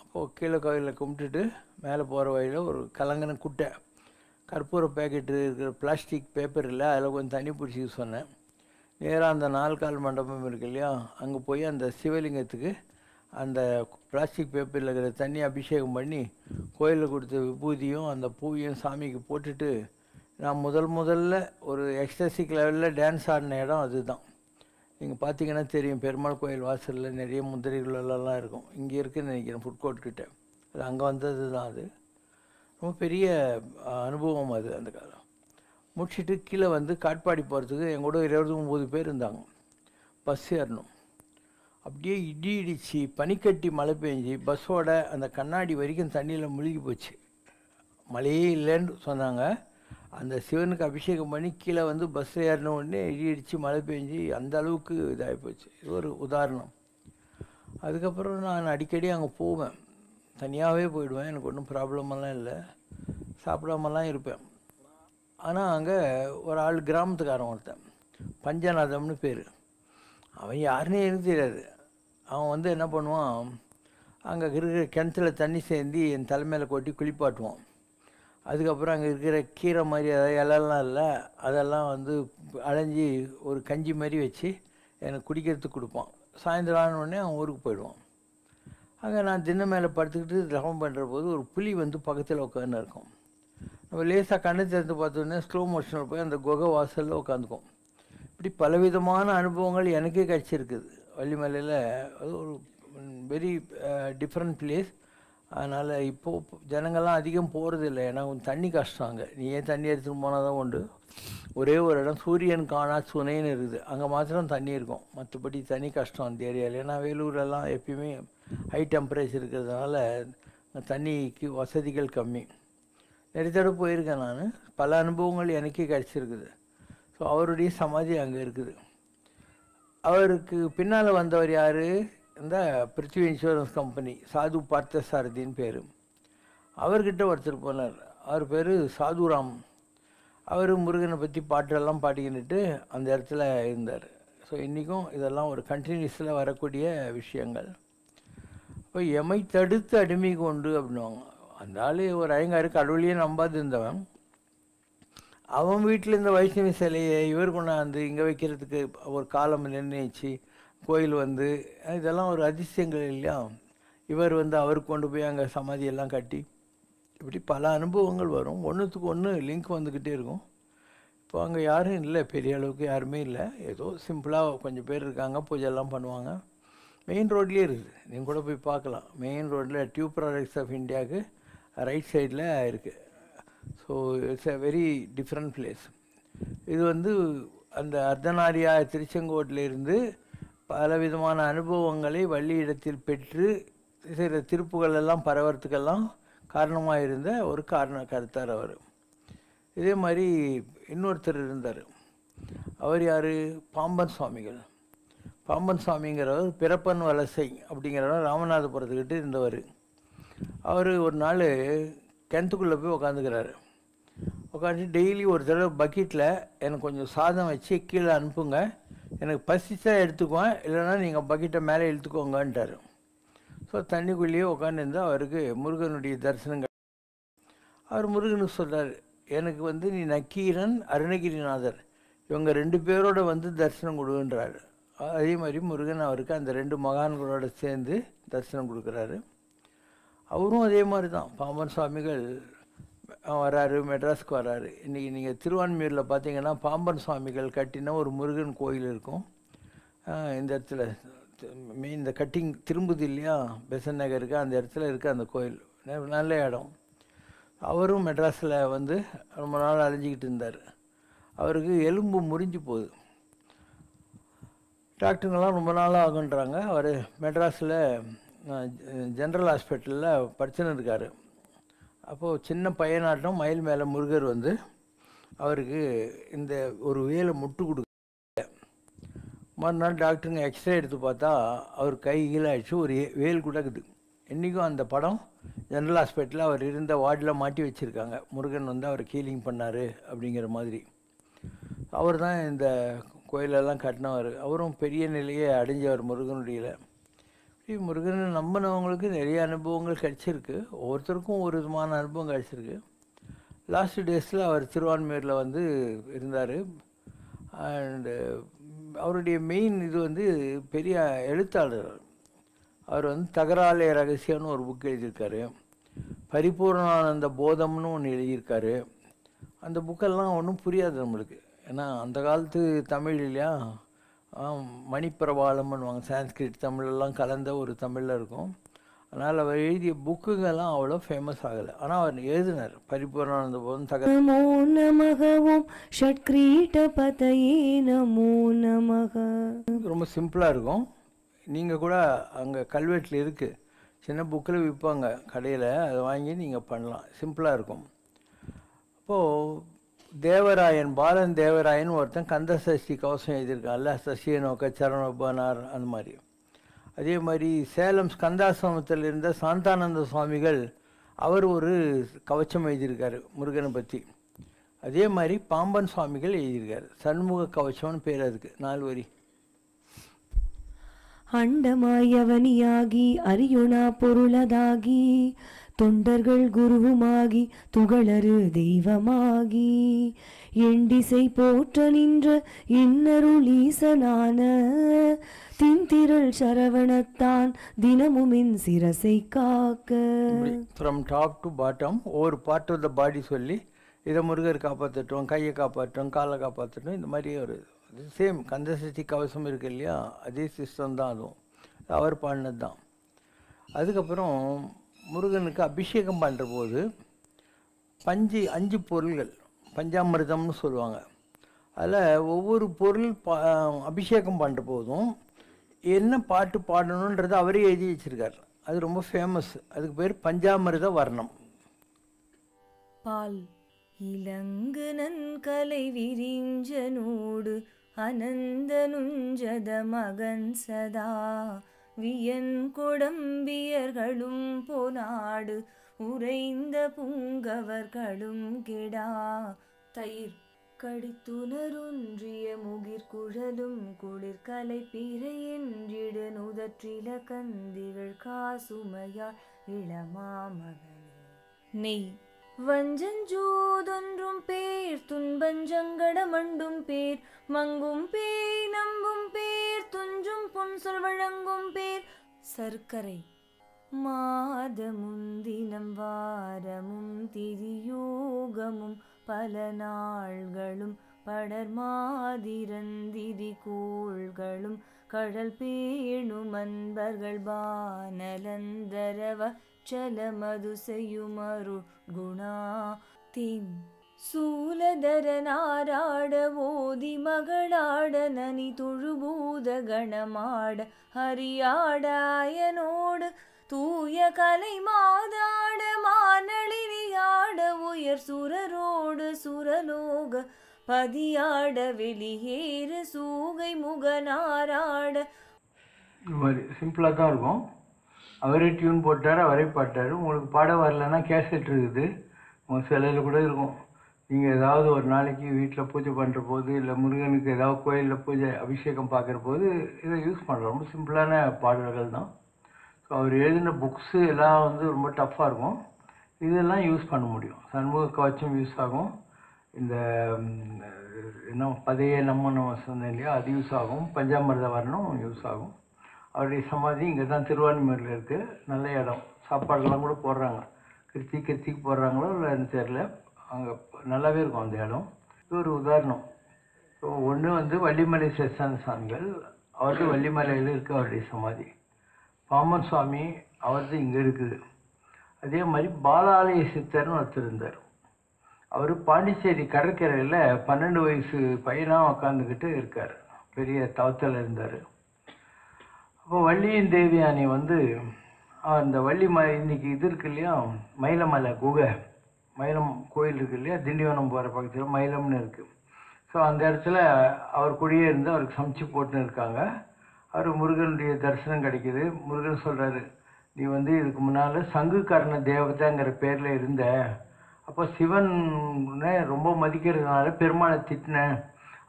அப்போது கீழே கோயிலில் கும்பிட்டுட்டு மேலே போகிற வழியில் ஒரு கலங்கன குட்டை கற்பூர பேக்கெட்டு இருக்கிற பிளாஸ்டிக் பேப்பர் இல்லை, அதில் கொஞ்சம் தண்ணி பிடிச்சிக்க சொன்னேன். நேராக அந்த 4 கால் மண்டபம் இருக்கு இல்லையா, அங்கே போய் அந்த சிவலிங்கத்துக்கு அந்த பிளாஸ்டிக் பேப்பரில் இருக்கிற தண்ணி அபிஷேகம் பண்ணி கோயிலில் கொடுத்த விபூதியும் அந்த பூவையும் சாமிக்கு போட்டுட்டு நான் முதல்ல ஒரு எக்ஸ்டசிக் லெவலில் டான்ஸ் ஆடின இடம் அதுதான். நீங்கள் பார்த்தீங்கன்னா தெரியும், பெருமாள் கோயில் வாசலில் நிறைய முந்திரிகளெல்லாம் இருக்கும். இங்கே இருக்குதுன்னு நினைக்கிறேன், ஃபுட் கோர்ட் கிட்டே. அது அங்கே வந்தது தான். அது ரொம்ப பெரிய அனுபவம் அது. அந்த காலம் முடிச்சுட்டு கீழே வந்து காட்பாடி போகிறதுக்கு எங்கூட 29 பேர் இருந்தாங்க. பஸ் ஏறணும். அப்படியே இடி இடிச்சு பனிக்கட்டி மழை பெஞ்சு பஸ்ஸோட அந்த கண்ணாடி வரைக்கும் தண்ணியில் முழுகி போச்சு. மழையே இல்லைன்னு சொன்னாங்க. அந்த சிவனுக்கு அபிஷேகம் பண்ணி கீழே வந்து பஸ் ஏறின உடனே இடி இடித்து மழை பெஞ்சு அந்த அளவுக்கு இதாகி போச்சு. இது ஒரு உதாரணம். அதுக்கப்புறம் நான் அடிக்கடி அங்கே போவேன், தனியாகவே போயிடுவேன், எனக்கு ஒன்றும் ப்ராப்ளமெல்லாம் இல்லை, சாப்பிடாமலாம் இருப்பேன். ஆனால் அங்கே ஒரு ஆள் கிராமத்துக்காரன் ஒருத்தன், பஞ்சநாதம்னு பேர். அவன் யாருன்னே எனக்கு தெரியாது. அவன் வந்து என்ன பண்ணுவான், அங்கே இருக்கிற கிணத்துல தண்ணி சேர்ந்து என் தலைமையில் கொட்டி குளிப்பாட்டுவான். அதுக்கப்புறம் அங்கே இருக்கிற கீரை மாதிரி அதாவது இலெல்லாம் இல்லை, அதெல்லாம் வந்து அலைஞ்சி ஒரு கஞ்சி மாதிரி வச்சு எனக்கு குடிக்கிறதுக்கு கொடுப்பான். சாயந்தரம் ஆனோடனே அவன் ஊருக்கு போயிடுவான். அங்கே நான் திண்ணை மேலே படுத்துக்கிட்டு தவம் பண்ணுற போது ஒரு புலி வந்து பக்கத்தில் உட்காந்து இருக்கும். நம்ம லேசாக கண்ணை திறந்து பார்த்தோன்னே ஸ்லோ மோஷனில் போய் அந்த குகை வாசலில் உட்காந்துக்கும். இப்படி பலவிதமான அனுபவங்கள் எனக்கே கிடச்சிருக்குது வள்ளிமலையில். அது ஒரு வெரி டிஃப்ரெண்ட் பிளேஸ். அதனால் இப்போது ஜனங்கள்லாம் அதிகம் போகிறது இல்லை, ஏன்னா கொஞ்சம் தண்ணி கஷ்டம். அங்கே நீ ஏன் தண்ணி எடுத்துகிட்டு போனால் தான் உண்டு. ஒரே ஒரு இடம் சூரியன் காணா சுனைன்னு இருக்குது, அங்கே மாத்திரம் தண்ணி இருக்கும், மற்றபடி தண்ணி கஷ்டம் அந்த ஏரியாவில். ஏன்னா வேலூரெல்லாம் எப்பயுமே ஹை டெம்பரேச்சர் இருக்கிறதுனால தண்ணிக்கு வசதிகள் கம்மி. நிறைய தடவை போயிருக்கேன் நான், பல அனுபவங்கள் எனக்கே கிடச்சிருக்குது. ஸோ அவருடைய சமாதி அங்கே இருக்குது. அவருக்கு பின்னால் வந்தவர் யார், இந்த பிருத்திவி இன்சூரன்ஸ் கம்பெனி சாது பார்த்தசாரதின்னு பேர். அவர்கிட்ட ஒருத்தர் போனார், அவர் பேர் சாதுராம். அவர் முருகனை பற்றி பாட்டெல்லாம் பாடிக்கிட்டு அந்த இடத்துல இருந்தார். ஸோ இன்றைக்கும் இதெல்லாம் ஒரு கண்டினியூஸில் வரக்கூடிய விஷயங்கள். இப்போ எமை தடுத்து அடிமை கொண்டு அப்படின்வாங்க. அந்த ஆள் ஒரு ஐயங்காரு கடவுளையே நம்பாது இருந்தவன், அவன் வீட்டில் இந்த வைஷ்ணவி சிலையை இவர் கொண்டாந்து இங்கே வைக்கிறதுக்கு ஒரு காலம் நிர்ணயிச்சு கோயில் வந்து, இதெல்லாம் ஒரு அதிசயங்கள் இல்லையா. இவர் வந்து அவருக்கு கொண்டு போய் அங்கே சமாதியெல்லாம் கட்டி, இப்படி பல அனுபவங்கள் வரும். ஒன்றுத்துக்கு ஒன்று லிங்க் வந்துக்கிட்டே இருக்கும். இப்போ அங்கே யாரும் இல்லை, பெரிய அளவுக்கு யாருமே இல்லை. ஏதோ சிம்பிளாக கொஞ்சம் பேர் இருக்காங்க, பூஜைலாம் பண்ணுவாங்க. மெயின் ரோட்லேயே இருக்குது, நீங்கள் கூட போய் பார்க்கலாம். மெயின் ரோட்டில் டியூப் ப்ராடக்ட்ஸ் ஆஃப் இந்தியாவுக்கு ரைட் சைடில் இருக்குது. So it's a very different place. இது வந்து அந்த அர்த்தநாரியா திருச்செங்கோட்டிலிருந்து பலவிதமான அனுபவங்களை வள்ளி இடத்தில் பெற்று சில திருப்புகள் எல்லாம் பரவறதுக்கெல்லாம் காரணமாக இருந்த ஒரு கருத்தார் அவர். இதே மாதிரி இன்னொருத்தர் இருந்தார். அவர் யார்? பாம்பன் சுவாமிகள். பாம்பன் சுவாமிங்கிறவர் பிறப்பன் வலசை அப்படிங்கிறவர் ராமநாதபுரத்துக்கிட்ட இருந்தவர். அவர் ஒரு நாள் கிணத்துக்குள்ளே போய் உக்காந்துக்கிறாரு. உட்காந்து டெய்லி ஒரு தடவை பக்கெட்டில் எனக்கு கொஞ்சம் சாதம் வச்சு கீழே அனுப்புங்க, எனக்கு பசிச்சா எடுத்துக்குவேன், இல்லைன்னா நீங்கள் பக்கெட்டை மேலே இழுத்துக்கோங்கன்ட்டார். ஸோ தண்ணிக்குள்ளேயே உட்காந்துருந்தால் அவருக்கு முருகனுடைய தரிசனம். அவர் முருகனுக்கு சொல்கிறார், எனக்கு வந்து நீ நக்கீரன் அருணகிரிநாதர் இவங்க 2 பேரோட வந்து தரிசனம் கொடுன்றாரு. அதே மாதிரி முருகன் அவருக்கு அந்த 2 மகான்களோட சேர்ந்து தரிசனம் கொடுக்குறாரு. அவரும் அதே மாதிரி தான். பாம்பன் சுவாமிகள் வராரு, மெட்ராஸ்க்கு வராரு. இன்றைக்கி நீங்கள் திருவான்மியூரில் பார்த்தீங்கன்னா பாம்பன் சுவாமிகள் கட்டின ஒரு முருகன் கோயில் இருக்கும். இந்த இடத்துல மெயின் இந்த கட்டிங் திரும்புது இல்லையா, பெசன் நகருக்கு, அந்த இடத்துல இருக்குது அந்த கோயில். நல்ல இடம். அவரும் மெட்ராஸில் வந்து ரொம்ப நாள் அலைஞ்சிக்கிட்டு இருந்தார். அவருக்கு எலும்பு முறிஞ்சு போகுது. டாக்டருங்கெல்லாம் ரொம்ப நாளாக ஆகுன்றாங்க. அவர் மெட்ராஸில் ஜென்ரல் ஹாஸ்பிட்டலில் படிச்சுன்னு இருக்கார். அப்போது சின்ன பையனாட்டம் மயில் மேலே முருகர் வந்து அவருக்கு இந்த ஒரு வேலை முட்டு கொடுக்க. மறுநாள் டாக்டருங்க எக்ஸ்ரே எடுத்து பார்த்தா அவர் கை கீழாயிடுச்சு, ஒரு வேல் கூட இருக்குது. இன்றைக்கும் அந்த படம் ஜென்ரல் ஹாஸ்பிட்டலில் அவர் இருந்த வார்டில் மாட்டி வச்சுருக்காங்க. முருகன் வந்து அவர் ஹீலிங் பண்ணார் அப்படிங்கிற மாதிரி. அவர் தான் இந்த கோயிலெல்லாம் கட்டினவர். அவரும் பெரிய நிலையை அடைஞ்சவர் முருகனுடைய. முருகனை நம்பினவங்களுக்கு நிறைய அனுபவங்கள் கிடச்சிருக்கு. ஒவ்வொருத்தருக்கும் ஒரு விதமான அனுபவம் கிடச்சிருக்கு. லாஸ்ட் டேஸில் அவர் திருவான்மியூரில் வந்து இருந்தார். அண்டு அவருடைய மெயின் இது வந்து பெரிய எழுத்தாளர். அவர் வந்து தகராலய ரகசியம்னு ஒரு புக் எழுதியிருக்காரு. பரிபூர்ணானந்த போதம்னு ஒன்று எழுதியிருக்காரு. அந்த புக்கெல்லாம் ஒன்றும் புரியாது நம்மளுக்கு, ஏன்னா அந்த காலத்து தமிழ் இல்லையா, மணிப்பிரபாளம்னுவாங்க, சான்ஸ்கிரிட் தமிழெல்லாம் கலந்த ஒரு தமிழில் இருக்கும். அதனால் அவர் எழுதிய புக்குங்கெல்லாம் அவ்வளோ ஃபேமஸ் ஆகலை. ஆனால் அவர் எழுதினார் பரிபூர்ணானந்த போதம். நமோ நமகவும் ஷட்கிரீட பதயே நமோ நமக. ரொம்ப சிம்பிளாக இருக்கும். நீங்கள் கூட அங்கே கல்வெட்டில் இருக்குது, சின்ன புக்கில் விற்பாங்க கடையில், அதை வாங்கி நீங்கள் பண்ணலாம். சிம்பிளாக இருக்கும். அப்போது தேவராயன், பாலன் தேவராயன் ஒருத்தன் கந்த சஷ்டி கவசம் எழுதியிருக்கான்ல, சசியை நோக்க சரணோபனார் அந்த மாதிரி. அதே மாதிரி சேலம் ஸ்கந்தாசிரமத்தில் இருந்த சாந்தானந்த சுவாமிகள் அவர் ஒரு கவச்சம் எழுதியிருக்காரு முருகனை பற்றி. அதே மாதிரி பாம்பன் சுவாமிகள் எழுதியிருக்காரு, சண்முக கவச்சம்னு பேர் அதுக்கு, 4 வரி. அண்டமாயவனியாகி அரியுணா பொருளதாகி தொண்டர்கள் குருவுமாகி துகளறு தெய்வமாகி எண்டிசை போற்ற நின்ற இன்னருளீசனான தின்திரள் சரவணத்தான் தினமுமின் சிரசை காக்க. ஃப்ரம் டாப் டு பாட்டம் ஒவ்வொரு பார்ட் ஆஃப் த பாடி சொல்லி, இதை முருகர் காப்பாற்றட்டும், கையை காப்பாற்றட்டும், காலை காப்பாற்றட்டும், இந்த மாதிரி ஒரு சேம் கந்தசஷ்டி கவசம் இருக்கு இல்லையா, அதே சிஸ்டம் தான். அதுவும் அவர் பாடினது தான். அதுக்கப்புறம் முருகனுக்கு அபிஷேகம் பண்ணுற போது 5 பொருள்கள் பஞ்சாமிர்தம்னு சொல்லுவாங்க. அதில் ஒவ்வொரு பொருள் அபிஷேகம் பண்ணுற போதும் என்ன பாட்டு பாடணுன்றது அவரே எழுதி வச்சிருக்கார். அது ரொம்ப ஃபேமஸ். அதுக்கு பேர் பஞ்சாமிர்த வர்ணம். பால் இலங்கு நன்கலை விரிஞ்சனோடு அனந்த நுஞ்சத மகன் சதா வியன் கொடம்பியர்களும் பொனாடு உறைந்த புங்கவர்களும் கெடா தயிர் கடித்துணருன்றிய முகிர்குழலும் குளிர்கலை பிறையென்றிடு நுதற்றில கந்திகள் காசுமையால் இளமாமகனே. நெய் வஞ்சஞ்சூதொன்றும் பேர் துன்பஞ்சங்கட மண்டும் பேர் மங்கும் பேய் நம்பும் பேர் துஞ்சும் புன்சொல் வழங்கும் பேர். சர்க்கரை மாதமும் தினம் வாரமும் திதியோகமும் பல நாள்களும் படர் மாதிரந்திதி கோள்களும் கடல் பேணும் அன்பர்கள் பானலந்தரவ சலமது செய்யுமரு குணா. தின் சூலதரனாராட ஓதி மகளாட நனி தொழுபூத கணமாட ஹரியாடாயனோடு தூய கலை மாதாட மானளிரியாட உயர் சுரரோடு சுரலோக பதியாட வெளியேறு சூகை முகனாராட. இது மாதிரி சிம்பிளாக தான் இருக்கும். அவரே டியூன் போட்டார், அவரே பாட்டார். உங்களுக்கு பாட வரலன்னா கேசட் இருக்குது, உங்கள் சிலையில் கூட இருக்கும். நீங்கள் ஏதாவது ஒரு நாளைக்கு வீட்டில் பூஜை பண்ணுற போது, இல்லை முருகனுக்கு ஏதாவது கோயிலில் பூஜை அபிஷேகம் பார்க்குற போது இதை யூஸ் பண்ணுறோம். ரொம்ப சிம்பிளான பாடல்கள் தான். ஸோ அவர் எழுதின புக்ஸு எல்லாம் வந்து ரொம்ப டஃப்பாக இருக்கும். இதெல்லாம் யூஸ் பண்ண முடியும். சண்முக கவச்சம் யூஸ் ஆகும். இந்த என்ன பதைய நம்ம சொன்னேன் இல்லையா, அது யூஸ் ஆகும். பஞ்சாமிர்த வர்ணம் யூஸ் ஆகும். அவருடைய சமாதி இங்கே தான் திருவான்மையூரில் இருக்குது. நல்ல இடம். சாப்பாடெல்லாம் கூட போடுறாங்க. கிருத்திக்கு போடுறாங்களோ இல்லைன்னு தெரியல. அங்கே நல்லாவே இருக்கும் அந்த இடம். இது ஒரு உதாரணம். ஸோ ஒன்று வந்து வள்ளிமலை சேஷான சாமிகள், அவரது வள்ளிமலையில் இருக்குது அவருடைய சமாதி. பாமன் சுவாமி அவரது இங்கே இருக்குது. அதே மாதிரி பாலாலய சித்தர்னு ஒருத்தர் இருந்தார். அவர் பாண்டிச்சேரி கடற்கரையில் 12 வயசு பையனாக உக்காந்துக்கிட்டு இருக்கார். பெரிய தவத்தில் இருந்தார். அப்போ வள்ளியின் தேவியானி வந்து அந்த வள்ளி இன்னைக்கு இது இருக்கு இல்லையா, மயிலமலை குகை, மயிலம் கோயில் இருக்கு இல்லையா, திண்டிவனம் போகிற பக்கத்தில் மயிலம்னு இருக்குது. ஸோ அந்த இடத்துல அவர் கூடயே இருந்து அவருக்கு சமைச்சு போட்டுன்னு இருக்காங்க. அவர் முருகனுடைய தரிசனம் கிடைக்கிது. முருகன் சொல்கிறாரு, நீ வந்து இதுக்கு முன்னால் சங்குகர்ண தேவதைங்கிற பேரில் இருந்த, அப்போ சிவனை ரொம்ப மதிக்கிறதுனால பெருமாளை திட்டினேன்.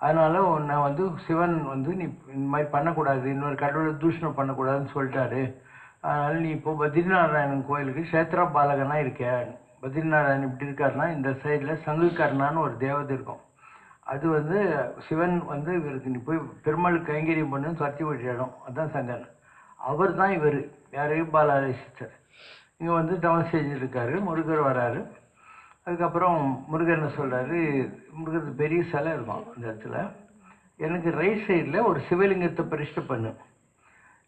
அதனால் உன்னை வந்து சிவன் வந்து நீ இந்த மாதிரி பண்ணக்கூடாது, இன்னொரு கடவுளை தூஷணம் பண்ணக்கூடாதுன்னு சொல்லிட்டாரு. அதனால் நீ இப்போது பத்ரிநாராயணன் கோயிலுக்கு க்ஷேத்ரா பாலகனாக இருக்க. பத்ரிநாராயணன் இப்படி இருக்காருன்னா, இந்த சைடில் சங்குகர்ணான்னு ஒரு தேவதை இருக்கும். அது வந்து சிவன் வந்து இவருக்கு நீ போய் பெருமாளுக்கு கைங்கரியம் பண்ணுன்னு துரத்தி விட்ட இடம், அதுதான் சங்கன். அவர் தான் இவர், யார், பாலாலய சித்தர். இங்கே வந்து தவம் செஞ்சுருக்காரு. முருகர் வராரு. அதுக்கப்புறம் முருகன் சொல்கிறாரு, முருகருக்கு பெரிய சிலை இருக்கும் அந்த இடத்துல, எனக்கு ரைட் சைடில் ஒரு சிவலிங்கத்தை பிரதிஷ்டை பண்ணு.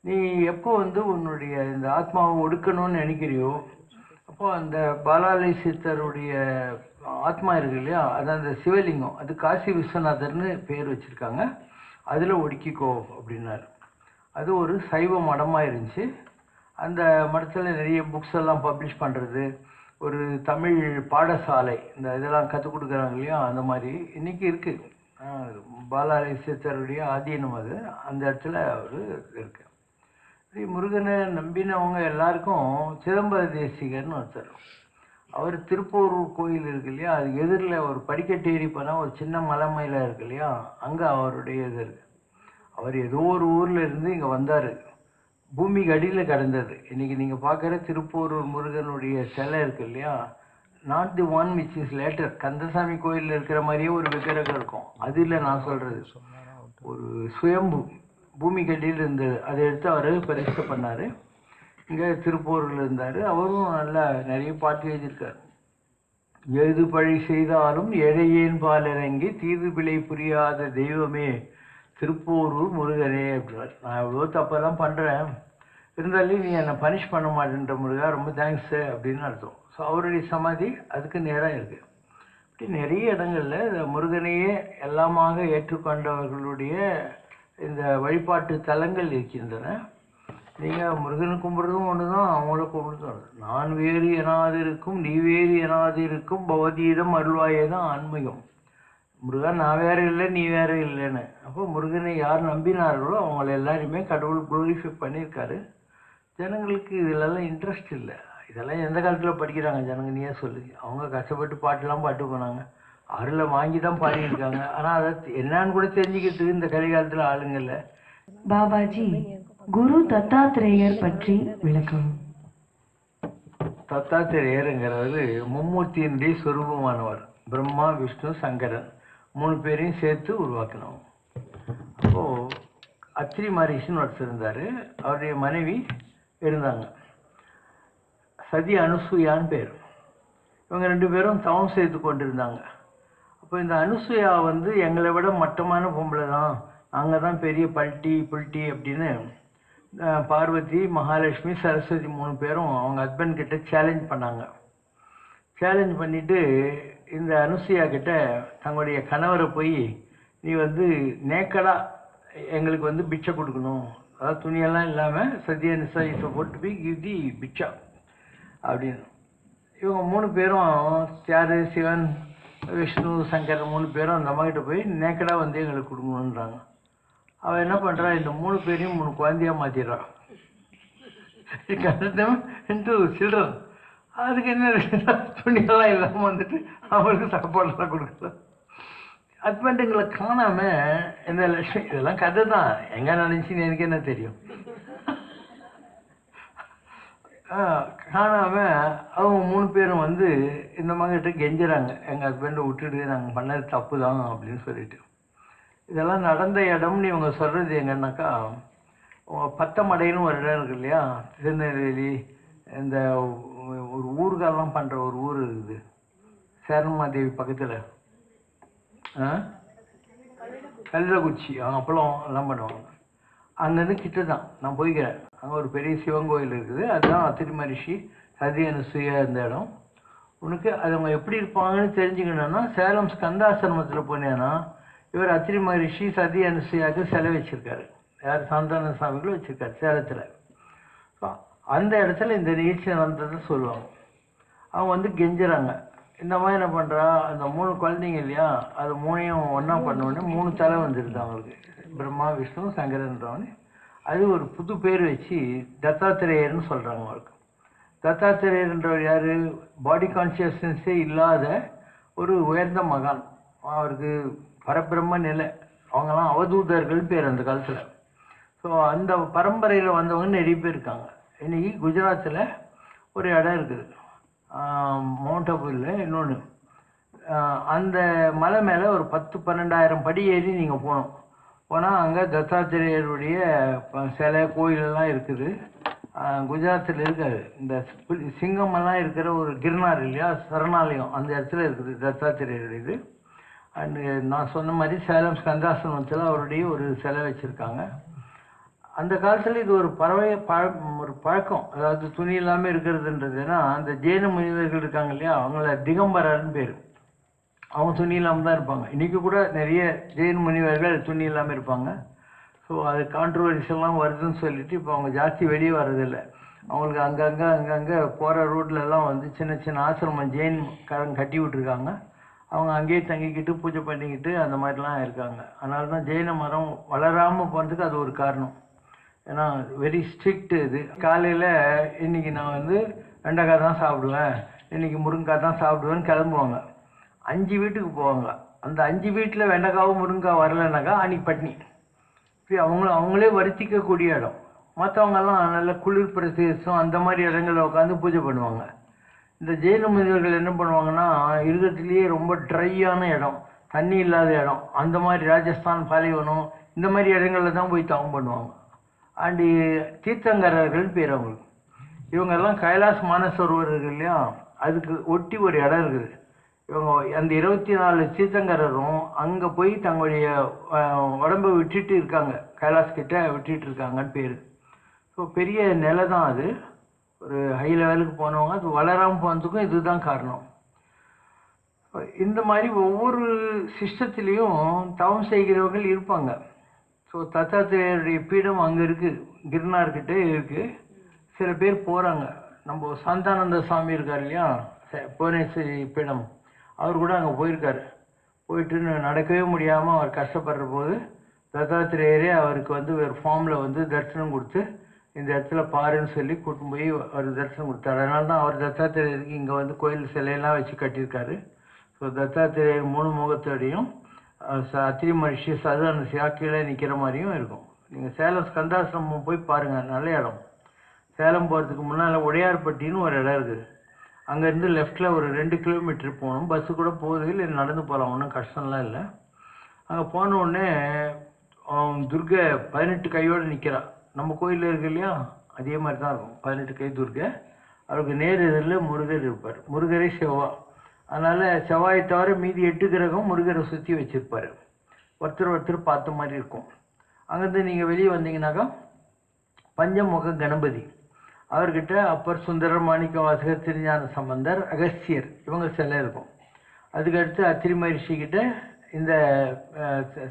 நீ எப்போ வந்து உன்னுடைய இந்த ஆத்மாவை ஒடுக்கணும்னு நினைக்கிறியோ, அப்போது அந்த பாலாலய சித்தருடைய ஆத்மா இருக்கு இல்லையா, அது அந்த சிவலிங்கம், அது காசி விஸ்வநாதர்னு பேர் வச்சுருக்காங்க, அதில் ஒடுக்கிக்கோ அப்படின்னாரு. அது ஒரு சைவ மடமாக இருந்துச்சு. அந்த மடத்தில் நிறைய புக்ஸ் எல்லாம் பப்ளிஷ் பண்ணுறது, ஒரு தமிழ் பாடசாலை, இந்த இதெல்லாம் கற்றுக் கொடுக்குறாங்க இல்லையா, அந்த மாதிரி இன்றைக்கி இருக்குது. பாலாலய சித்தருடைய ஆதீனம் அது, அந்த இடத்துல அவர் இருக்கு. முருகனை நம்பினவங்க எல்லாருக்கும் சிதம்பர தேசிகர்னு ஒருத்தர். அவர் திருப்பூரூர் கோயில் இருக்கு இல்லையா, அது எதிரில் ஒரு படிக்கட்டு ஏறி போனால் ஒரு சின்ன மலை மயில இருக்கு இல்லையா, அங்கே அவருடைய இது இருக்குது. அவர் ஏதோ ஒரு ஊரில் இருந்து இங்கே வந்தார். பூமிக்கு அடியில் கிடந்தது. இன்றைக்கி நீங்கள் பார்க்குற திருப்பூரூர் முருகனுடைய சிலை இருக்கு இல்லையா, not the one which is later. Kandasamy கோயிலில் இருக்கிற மாதிரியே ஒரு விக்கிரகம் இருக்கும். அது இல்லை நான் சொல்கிறது, ஒரு சுயம்பு பூமிக்கு அடியில் இருந்தது. அதை எடுத்து அவர் பிரதிஷ்டை பண்ணார். இங்கே திருப்பூரில் இருந்தார். அவரும் நல்லா நிறைய பாட்டு எழுதியிருக்கார். எது பழி செய்தாலும் ஏழையேன் பால் இறங்கி தீது பிழை புரியாத தெய்வமே திருப்பூரூர் முருகனே அப்படின்னார். நான் எவ்வளோ தப்பெல்லாம் பண்ணுறேன், இருந்தாலும் நீ என்னை பனிஷ் பண்ண மாட்டேன்ற முருகா, ரொம்ப தேங்க்ஸு அப்படின்னு அர்த்தம். ஸோ அவருடைய சமாதி அதுக்கு நேராக இருக்குது. இப்படி நிறைய இடங்களில் முருகனையே எல்லாமாக ஏற்றுக்கொண்டவர்களுடைய இந்த வழிபாட்டு தலங்கள் இருக்கின்றன. நீங்கள் முருகனை கும்பிட்றதும் ஒன்று தான், அவங்கள கும்பிட்றதும் ஒன்று. நான் வேறு எனாது இருக்கும், நீ வேறு எனாது இருக்கும், பவதீதம் அருள்வாயே தான் ஆன்மீகம். முருகன் நான் வேறு இல்லை, நீ வேறு இல்லைன்னு. அப்போ முருகனை யார் நம்பினார்களோ அவங்கள எல்லாருமே கடவுள் குளோரிஃபை பண்ணியிருக்காரு. ஜனங்களுக்கு இதிலெல்லாம் இன்ட்ரெஸ்ட் இல்லை. இதெல்லாம் எந்த காலத்தில் படிக்கிறாங்க ஜனங்க, நீயே சொல்லு. அவங்க கஷ்டப்பட்டு பாட்டெல்லாம் பாட்டு போனாங்க. அருளை வாங்கி தான் பாடியிருக்காங்க. ஆனால் அதை என்னன்னு கூட தெரிஞ்சுக்கிறதுக்கு இந்த கலிகாலத்தில் ஆளுங்க இல்லை. பாபாஜி, குரு தத்தாத்திரேயர் பற்றி விளக்கம். தத்தாத்திரேயருங்கிறது மும்மூர்த்தியினுடைய சொரூபமானவர். பிரம்மா, விஷ்ணு, சங்கரன் 3 பேரையும் சேர்த்து உருவாக்கணும். அப்போது அத்ரி மகரிஷின்னு ஒருத்தர் இருந்தார். அவருடைய மனைவி இருந்தாங்க, சதி அனுசூயான்னு பேர். இவங்க 2 பேரும் தவம் செய்து கொண்டிருந்தாங்க. அப்போ இந்த அனுசூயா வந்து எங்களை விட மட்டமான பொம்பளை தான், நாங்கள் தான் பெரிய புல்ட்டி அப்படின்னு பார்வதி, மகாலட்சுமி, சரஸ்வதி 3 பேரும் அவங்க ஹஸ்பண்ட் கிட்ட சேலஞ்ச் பண்ணாங்க. சேலஞ்ச் பண்ணிவிட்டு இந்த அனுசூயா கிட்ட தங்களுடைய கணவரை போய், நீ வந்து நேக்கடாக எங்களுக்கு வந்து பிச்சை கொடுக்கணும், அதாவது துணியெல்லாம் இல்லாமல் சத்திய நிசாயத்தை போட்டு போய் கிதி பிச்சா அப்படின்னு. இவங்க 3 பேரும் யார், சிவன், விஷ்ணு, சங்கர் 3 பேரும் அந்த அம்மாக்கிட்ட போய் நேக்கடாக வந்து எங்களுக்கு கொடுக்கணுன்றாங்க. அவள் என்ன பண்ணுறா, இந்த 3 பேரையும் 3 குழந்தையாக மாற்றிடுறான். சில்ட்ரன். அதுக்கு என்ன, துணியெல்லாம் இல்லாமல் வந்துட்டு அவங்களுக்கு சாப்பாடுலாம் கொடுக்குறோம். ஹஸ்பண்டுங்களை காணாமல் இந்த லட்சுமி, இதெல்லாம் கதை தான், எங்கே நினச்சின்னு எனக்கு என்ன தெரியும். காணாமல் அவங்க 3 பேரும் வந்து இந்த மாதிரிகிட்ட கெஞ்சுறாங்க, எங்கள் ஹஸ்பண்டை விட்டுட்டு நாங்கள் பண்ணது தப்பு தான் அப்படின்னு சொல்லிட்டு. இதெல்லாம் நடந்த இடம்னு இவங்க சொல்கிறது எங்கன்னாக்கா, பத்தமடைன்னு ஒரு இடம் இருக்கு இல்லையா, திருநெல்வேலி இந்த ஒரு ஊர்காலாம் பண்ணுற ஒரு ஊர் இருக்குது, சேரன்மாதேவி பக்கத்தில், கல்லக்குச்சி, அப்பளம் எல்லாம் பண்ணுவாங்க. அங்கேருந்து கிட்ட தான் நான் போய்க்கிறேன். அங்கே ஒரு பெரிய சிவன் கோயில் இருக்குது, அதுதான் அத்திரி மகரிஷி, சதி அனுசூயா இருந்த இடம். உனக்கு அது அவங்க எப்படி இருப்பாங்கன்னு தெரிஞ்சுக்கணுன்னா சேலம் ஸ்கந்தாசிரமத்தில் போனேன்னா இவர் அத்திரி மகரிஷி சதி அனுசூயாவுக்கு சிலை வச்சுருக்காரு. யார், சாந்தான சாமிகளும் வச்சுருக்காரு சேலத்தில். அந்த இடத்துல இந்த நிகழ்ச்சி நடந்ததை சொல்லுவாங்க. அவங்க வந்து கெஞ்சுறாங்க, இந்த மாதிரி என்ன பண்ணுறா, அந்த 3 குழந்தைங்க இல்லையா, அது 3ஐயும் ஒன்றா பண்ணோடனே 3 தலை வந்துடுது அவங்களுக்கு, பிரம்மா, விஷ்ணு, சங்கரன்றவனே. அது ஒரு புது பேர் வச்சு தத்தாத்திரேயர்னு சொல்கிறாங்க அவருக்கு. தத்தாத்திரேயர்ன்றவர் யார், பாடி கான்சியஸ்னஸே இல்லாத ஒரு உயர்ந்த மகான். அவருக்கு பரபிரம்ம நிலை. அவங்கெல்லாம் அவதூதர்கள் பேர் அந்த காலத்தில். ஸோ அந்த பரம்பரையில் வந்தவங்க நிறைய பேர் இருக்காங்க. இன்றைக்கி குஜராத்தில் ஒரு இடம் இருக்குது, மவுண்ட் அபுவில் இன்னொன்று. அந்த மலை மேலே ஒரு 10-12ஆயிரம் படி ஏறி நீங்கள் போனால் அங்கே தத்தாத்திரேயருடைய சிலை கோயிலெல்லாம் இருக்குது. குஜராத்தில் இருக்காது, இந்த சிங்கமெல்லாம் இருக்கிற ஒரு கிர்னார் இல்லையா, சரணாலயம், அந்த இடத்துல இருக்குது தத்தாத்திரேயருடைய இது. அண்டு நான் சொன்ன மாதிரி சேலம் ஸ்கந்தாசிரமத்தில் அவருடைய ஒரு சிலை வச்சுருக்காங்க. அந்த காலத்தில் இது ஒரு ஒரு பழக்கம், அதாவது துணி இல்லாமல் இருக்கிறதுன்றதுன்னா, அந்த ஜெயின முனிவர்கள் இருக்காங்க இல்லையா, அவங்கள திகம்பரர்னு பேர். அவங்க துணி இல்லாமல் தான் இருப்பாங்க. இன்றைக்கி கூட நிறைய ஜெயின் முனிவர்கள் துணி இல்லாமல் இருப்பாங்க. ஸோ அது கான்ட்ரவர்சியெல்லாம் வருதுன்னு சொல்லிட்டு இப்போ அவங்க ஜாஸ்தி வெளியே வர்றதில்லை. அவங்களுக்கு அங்கங்கே போகிற ரோட்லலாம் வந்து சின்ன சின்ன ஆசிரமம் ஜெயின் கட்டி விட்ருக்காங்க. அவங்க அங்கேயே தங்கிக்கிட்டு பூஜை பண்ணிக்கிட்டு அந்த மாதிரிலாம் இருக்காங்க. அதனால தான் ஜெயின மரம் வளராமல் போகிறதுக்கு அது ஒரு காரணம். ஏன்னா வெரி ஸ்ட்ரிக்ட் இது. காலையில் இன்றைக்கி நான் வந்து வெண்டைக்காய் தான் சாப்பிடுவேன், இன்றைக்கி முருங்கைக்காய் தான் சாப்பிடுவேன்னு கிளம்புவாங்க. 5 வீட்டுக்கு போவாங்க. அந்த 5 வீட்டில் வெண்டைக்காவும் முருங்கைக்காய் வரலைனாக்கா அன்றைக்கி பட்னி. இப்படி அவங்களே வருத்திக்கக்கூடிய இடம். மற்றவங்கெல்லாம் நல்ல குளிர் பிரதேசம் அந்த மாதிரி இடங்களில் உட்காந்து பூஜை பண்ணுவாங்க. இந்த ஜெயின முனிவர்கள் என்ன பண்ணுவாங்கன்னா, இருக்கிறதுலேயே ரொம்ப ட்ரையான இடம், தண்ணி இல்லாத இடம், அந்த மாதிரி ராஜஸ்தான், பாலைவனம் இந்த மாதிரி இடங்களில் தான் போய் தவம் பண்ணுவாங்க. அண்டு தீர்த்தங்கரர்கள் பேர் அவங்களுக்கு. இவங்கெல்லாம் கைலாஸ் மானசரோவர் இருக்கு இல்லையா, அதுக்கு ஒட்டி ஒரு இடம் இருக்குது. இவங்க அந்த 24 தீர்த்தங்கரரும் அங்கே போய் தங்களுடைய உடம்பை விட்டுட்டு இருக்காங்க, கைலாஸ் கிட்ட விட்டுட்டு இருக்காங்கன்னு பேர். ஸோ பெரிய நிலை தான் அது. ஒரு ஹை லெவலுக்கு போனவங்க அது வளராமல் போனதுக்கும் இதுதான் காரணம். இந்த மாதிரி ஒவ்வொரு சிஸ்டத்துலேயும் தவம் செய்கிறவர்கள் இருப்பாங்க. ஸோ தத்தாத்திரேயருடைய பீடம் அங்கே இருக்குது, கிருஷ்ணார்கிட்ட இருக்குது. சில பேர் போகிறாங்க. நம்ம சாந்தானந்த சாமி இருக்கார் இல்லையா, புவனேஸ்வரி பீடம், அவர் கூட அங்கே போயிருக்காரு. போயிட்டு நடக்கவே முடியாமல் அவர் கஷ்டப்படுற போது தத்தாத்திரேயரே அவருக்கு வந்து ஒரு ஃபார்மில் வந்து தரிசனம் கொடுத்து இந்த இடத்துல பாருன்னு சொல்லி கூட்டின்னு போய் அவர் தரிசனம் கொடுத்தாரு. அதனால தான் அவர் தத்தாத்திரேயருக்கு இங்கே வந்து கோயில் சிலையெல்லாம் வச்சு கட்டியிருக்காரு. ஸோ தத்தாத்திரேயர் 3 முகத்தோடையும் அத்திரி மகரிஷி சதுரன் கீழே நிற்கிற மாதிரியும் இருக்கும். நீங்கள் சேலம் ஸ்கந்தாசிரமம் போய் பாருங்கள், நல்ல இடம். சேலம் போகிறதுக்கு முன்னால் உடையார்பட்டின்னு ஒரு இடம் இருக்குது. அங்கேருந்து லெஃப்டில் ஒரு 2 கிலோமீட்டர் போகணும். பஸ்ஸு கூட போகுது, இல்லை நடந்து போகலாம், ஒன்றும் கஷ்டம்லாம் இல்லை. அங்கே போன உடனே துர்கை 18 கையோடு நிற்கிறா. நம்ம கோயிலில் இருக்கு இல்லையா, அதே மாதிரி தான் இருக்கும். 18 கை துர்கை. அவருக்கு நேர் எதிரில் முருகர் இருப்பார். முருகரே செவ்வா. அதனால் செவ்வாயை தவிர மீதி 8 கிரகம் முருகரை சுற்றி வச்சுருப்பார். ஒருத்தர் பார்த்த மாதிரி இருக்கும். அங்கேருந்து நீங்கள் வெளியே வந்தீங்கன்னாக்கா பஞ்சமுக கணபதி, அவர்கிட்ட அப்பர் சுந்தரர், மாணிக்க வாசகர், திருஞான சம்பந்தர், அகஸ்தியர் இவங்க சிலை இருக்கும். அதுக்கடுத்து அத்திரி மகரிஷிக்கிட்ட இந்த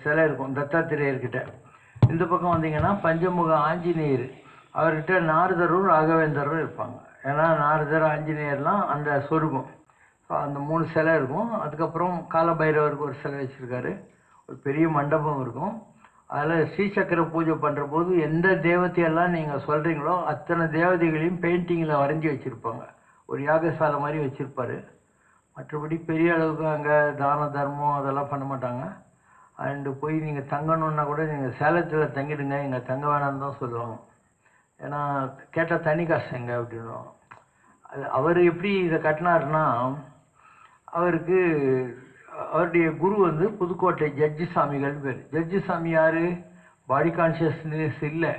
சிலை இருக்கும், தத்தாத்திரேயர்கிட்ட. இந்த பக்கம் வந்தீங்கன்னா பஞ்சமுக ஆஞ்சநேயர், அவர்கிட்ட நாரதரும் ராகவேந்தரும் இருப்பாங்க. ஏன்னா நாரதர் ஆஞ்சநேயர்லாம் அந்த சொருபம். அந்த 3 சிலை இருக்கும். அதுக்கப்புறம் காலபைரவருக்கு ஒரு சிலை வச்சுருக்காரு. ஒரு பெரிய மண்டபம் இருக்கும். அதில் ஸ்ரீசக்கர பூஜை பண்ணுற போது எந்த தேவதையெல்லாம் நீங்கள் சொல்கிறீங்களோ அத்தனை தேவதைகளையும் பெயிண்டிங்கில் வரைஞ்சி வச்சுருப்பாங்க. ஒரு யாகசாலை மாதிரி வச்சுருப்பார். மற்றபடி பெரிய அளவுக்கு அங்கே தான தர்மம் அதெல்லாம் பண்ண மாட்டாங்க. அண்டு போய் நீங்கள் தங்கணுன்னா கூட நீங்கள் சேலத்தில் தங்கிடுங்க, இங்கே தங்க வேணான்னு தான் சொல்லுவாங்க. ஏன்னா கேட்டால் தனி காசு எங்க அப்படின்னுவாங்க. அவர் எப்படி இதை கட்டினாருன்னா, அவருடைய குரு வந்து புதுக்கோட்டை ஜட்ஜி சாமிகள் பேர். ஜட்ஜி சாமி யார்? பாடி கான்ஷியஸ்னஸ் இல்லை.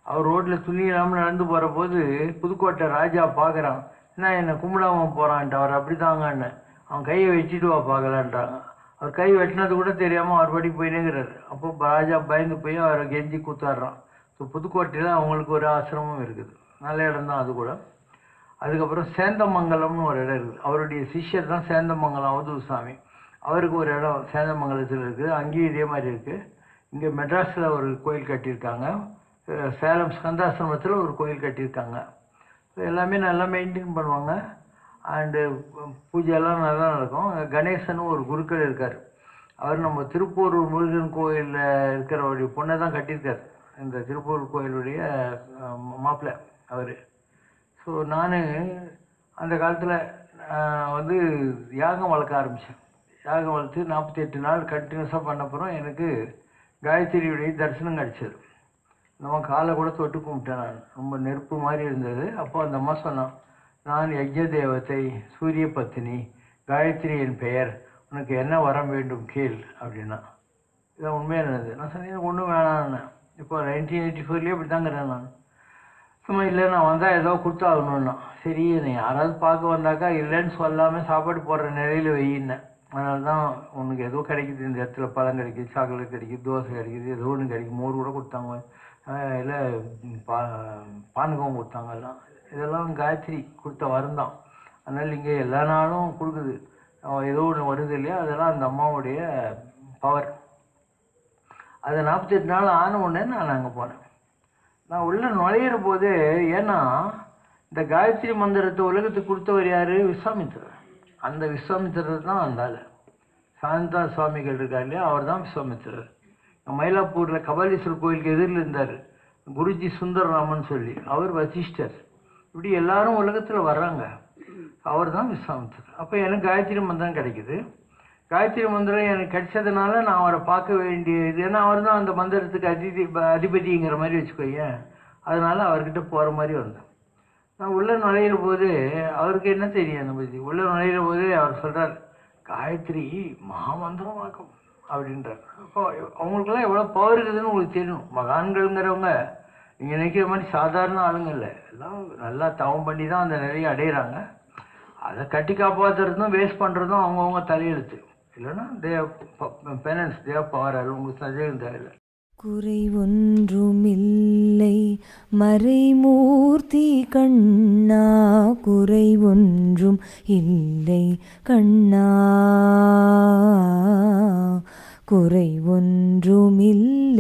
அவர் ரோட்டில் துணி இல்லாமல் நடந்து போகிற போது புதுக்கோட்டை ராஜா பார்க்குறான். என்ன என்னை கும்பிடாமல் போகிறான்ட்டு. அவர் அப்படி தாங்கன்னு அவன் கையை வெட்டிட்டு வா பார்க்கலான்ட்டாங்க. அவர் கை வெட்டினது கூட தெரியாமல் அவர் படி போயினேங்கிறார். அப்போ ராஜா பயந்து போய் அவரை கெஞ்சி கூத்தாடுறான். ஸோ புதுக்கோட்டையில் அவங்களுக்கு ஒரு ஆசிரமம் இருக்குது, நல்ல இடம் தான் அது கூட. அதுக்கப்புறம் சேந்தமங்கலம்னு ஒரு இடம் இருக்குது. அவருடைய சிஷ்யர் தான் சேந்தமங்கலம் அவதூர் சாமி. அவருக்கு ஒரு இடம் சேந்தமங்கலத்தில் இருக்குது. அங்கேயும் இதே மாதிரி இருக்குது. இங்கே மெட்ராஸில் ஒரு கோயில் கட்டியிருக்காங்க. சேலம் ஸ்கந்தாசிரமத்தில் ஒரு கோயில் கட்டியிருக்காங்க. எல்லாமே நல்லா மெயின்டைன் பண்ணுவாங்க. அண்டு பூஜையெல்லாம் நல்லா நடக்கும். கணேசனும் ஒரு குருக்கள் இருக்கார். அவர் நம்ம திருப்பூர் முருகன் கோயிலில் இருக்கிறவருடைய பொண்ணை தான் கட்டியிருக்கார். இந்த திருப்பூர் கோயிலுடைய மாப்பிள்ளை அவர். ஸோ நான் அந்த காலத்தில் வந்து யாகம் வளர்க்க ஆரம்பித்தேன். யாகம் வளர்த்து 48 நாள் கண்டினியூஸாக பண்ணப்புறம் எனக்கு காயத்ரியுடைய தரிசனம் கிடச்சிது. நம்ம காலை கூட தொட்டு கும்பிட்டேன். நான் ரொம்ப நெருப்பு மாதிரி இருந்தது. அப்போ அந்த அம்மா சொன்னான், நான் யஜ்ய தேவதை, சூரிய பத்தினி, காயத்ரி என் பெயர், உனக்கு என்ன வரம் வேண்டும் கேள் அப்படின்னா. இதான் உண்மையாக இருந்தது. நான் சொன்னேன் ஒன்றும் வேணான்னு. இப்போ 1984 இப்படி தாங்கிறேன் நான். சும்மா இல்லை, நான் வந்தால் ஏதோ கொடுத்தாகணுன்னா. சரி, நீ யாராவது பார்க்க வந்தாக்கா இல்லைன்னு சொல்லாமல் சாப்பாடு போடுற நிலையில் வெயின்னேன். அதனால தான் உனக்கு ஏதோ கிடைக்குது, இந்த இடத்துல பழம் கிடைக்குது, சாக்லேட் கிடைக்குது, தோசை கிடைக்குது, ஏதோ ஒன்று கிடைக்குது, மோர் கூட கொடுத்தாங்க, இல்லை பானகம் கொடுத்தாங்க. இதெல்லாம் காயத்ரி கொடுத்த வரம் தான். அதனால் இங்கே எல்லா நாளும் கொடுக்குது, ஏதோ ஒன்று வருது இல்லையா, அதெல்லாம் அந்த அம்மாவுடைய பவர். அது 48 நாள் ஆன உடனே நான் அங்கே போனேன். நான் உள்ளே நுழையிற போது, ஏன்னா இந்த காயத்ரி மந்திரத்தை உலகத்துக்கு கொடுத்தவர் யார்? விஸ்வாமித்திரர். அந்த விஸ்வாமித்திரர் தான் அந்த ஆள். சாந்தா சுவாமிகள் இருக்கார் இல்லையா, அவர் தான் விஸ்வாமித்திரர். மயிலாப்பூரில் கபாலீஸ்வரர் கோயிலுக்கு எதிரில் இருந்தார் குருஜி சுந்தரராமன் சொல்லி, அவர் வசிஷ்டர். இப்படி எல்லாரும் உலகத்தில் வர்றாங்க. அவர் தான் விஸ்வாமித்திரர். அப்போ எனக்கு காயத்ரி மந்திரம் கிடைக்குது. காயத்ரி மந்திரம் எனக்கு கிடைச்சதுனால நான் அவரை பார்க்க வேண்டியது, ஏன்னா அவர் தான் அந்த மந்திரத்துக்கு அதிபதிங்கிற மாதிரி வச்சுக்கோங்க. அதனால அவர்கிட்ட போகிற மாதிரி வந்தேன். நான் உள்ளே நுழையிற போது அவருக்கு என்ன தெரியும் அந்த பற்றி. உள்ளே நுழையிற போது அவர் சொல்கிறார், காயத்ரி மகாமந்திரமாக்கும் அப்படின்றார். அப்போ அவங்களுக்கெல்லாம் எவ்வளோ பவர் இருக்குதுன்னு உங்களுக்கு தெரியணும். மகான்கள்ங்கிறவங்க நீங்கள் நினைக்கிற மாதிரி சாதாரண ஆளுங்க இல்லை. எல்லாம் நல்லா தவம் பண்ணி தான் அந்த நிலையை அடையிறாங்க. அதை கட்டி காப்பாற்றுறதும் வேஸ்ட் பண்ணுறதும் அவங்கவுங்க தலையெழுத்து. இல்லைன்னா பேரண்ட்ஸ் தேவ பவர். அது உங்களுக்கு சந்தேகம் தேவையில்லை. குறை ஒன்றுமில்லை மறைமூர்த்தி கண்ணா, குறை ஒன்றும் இல்லை கண்ணா, குறை ஒன்றுமில்லை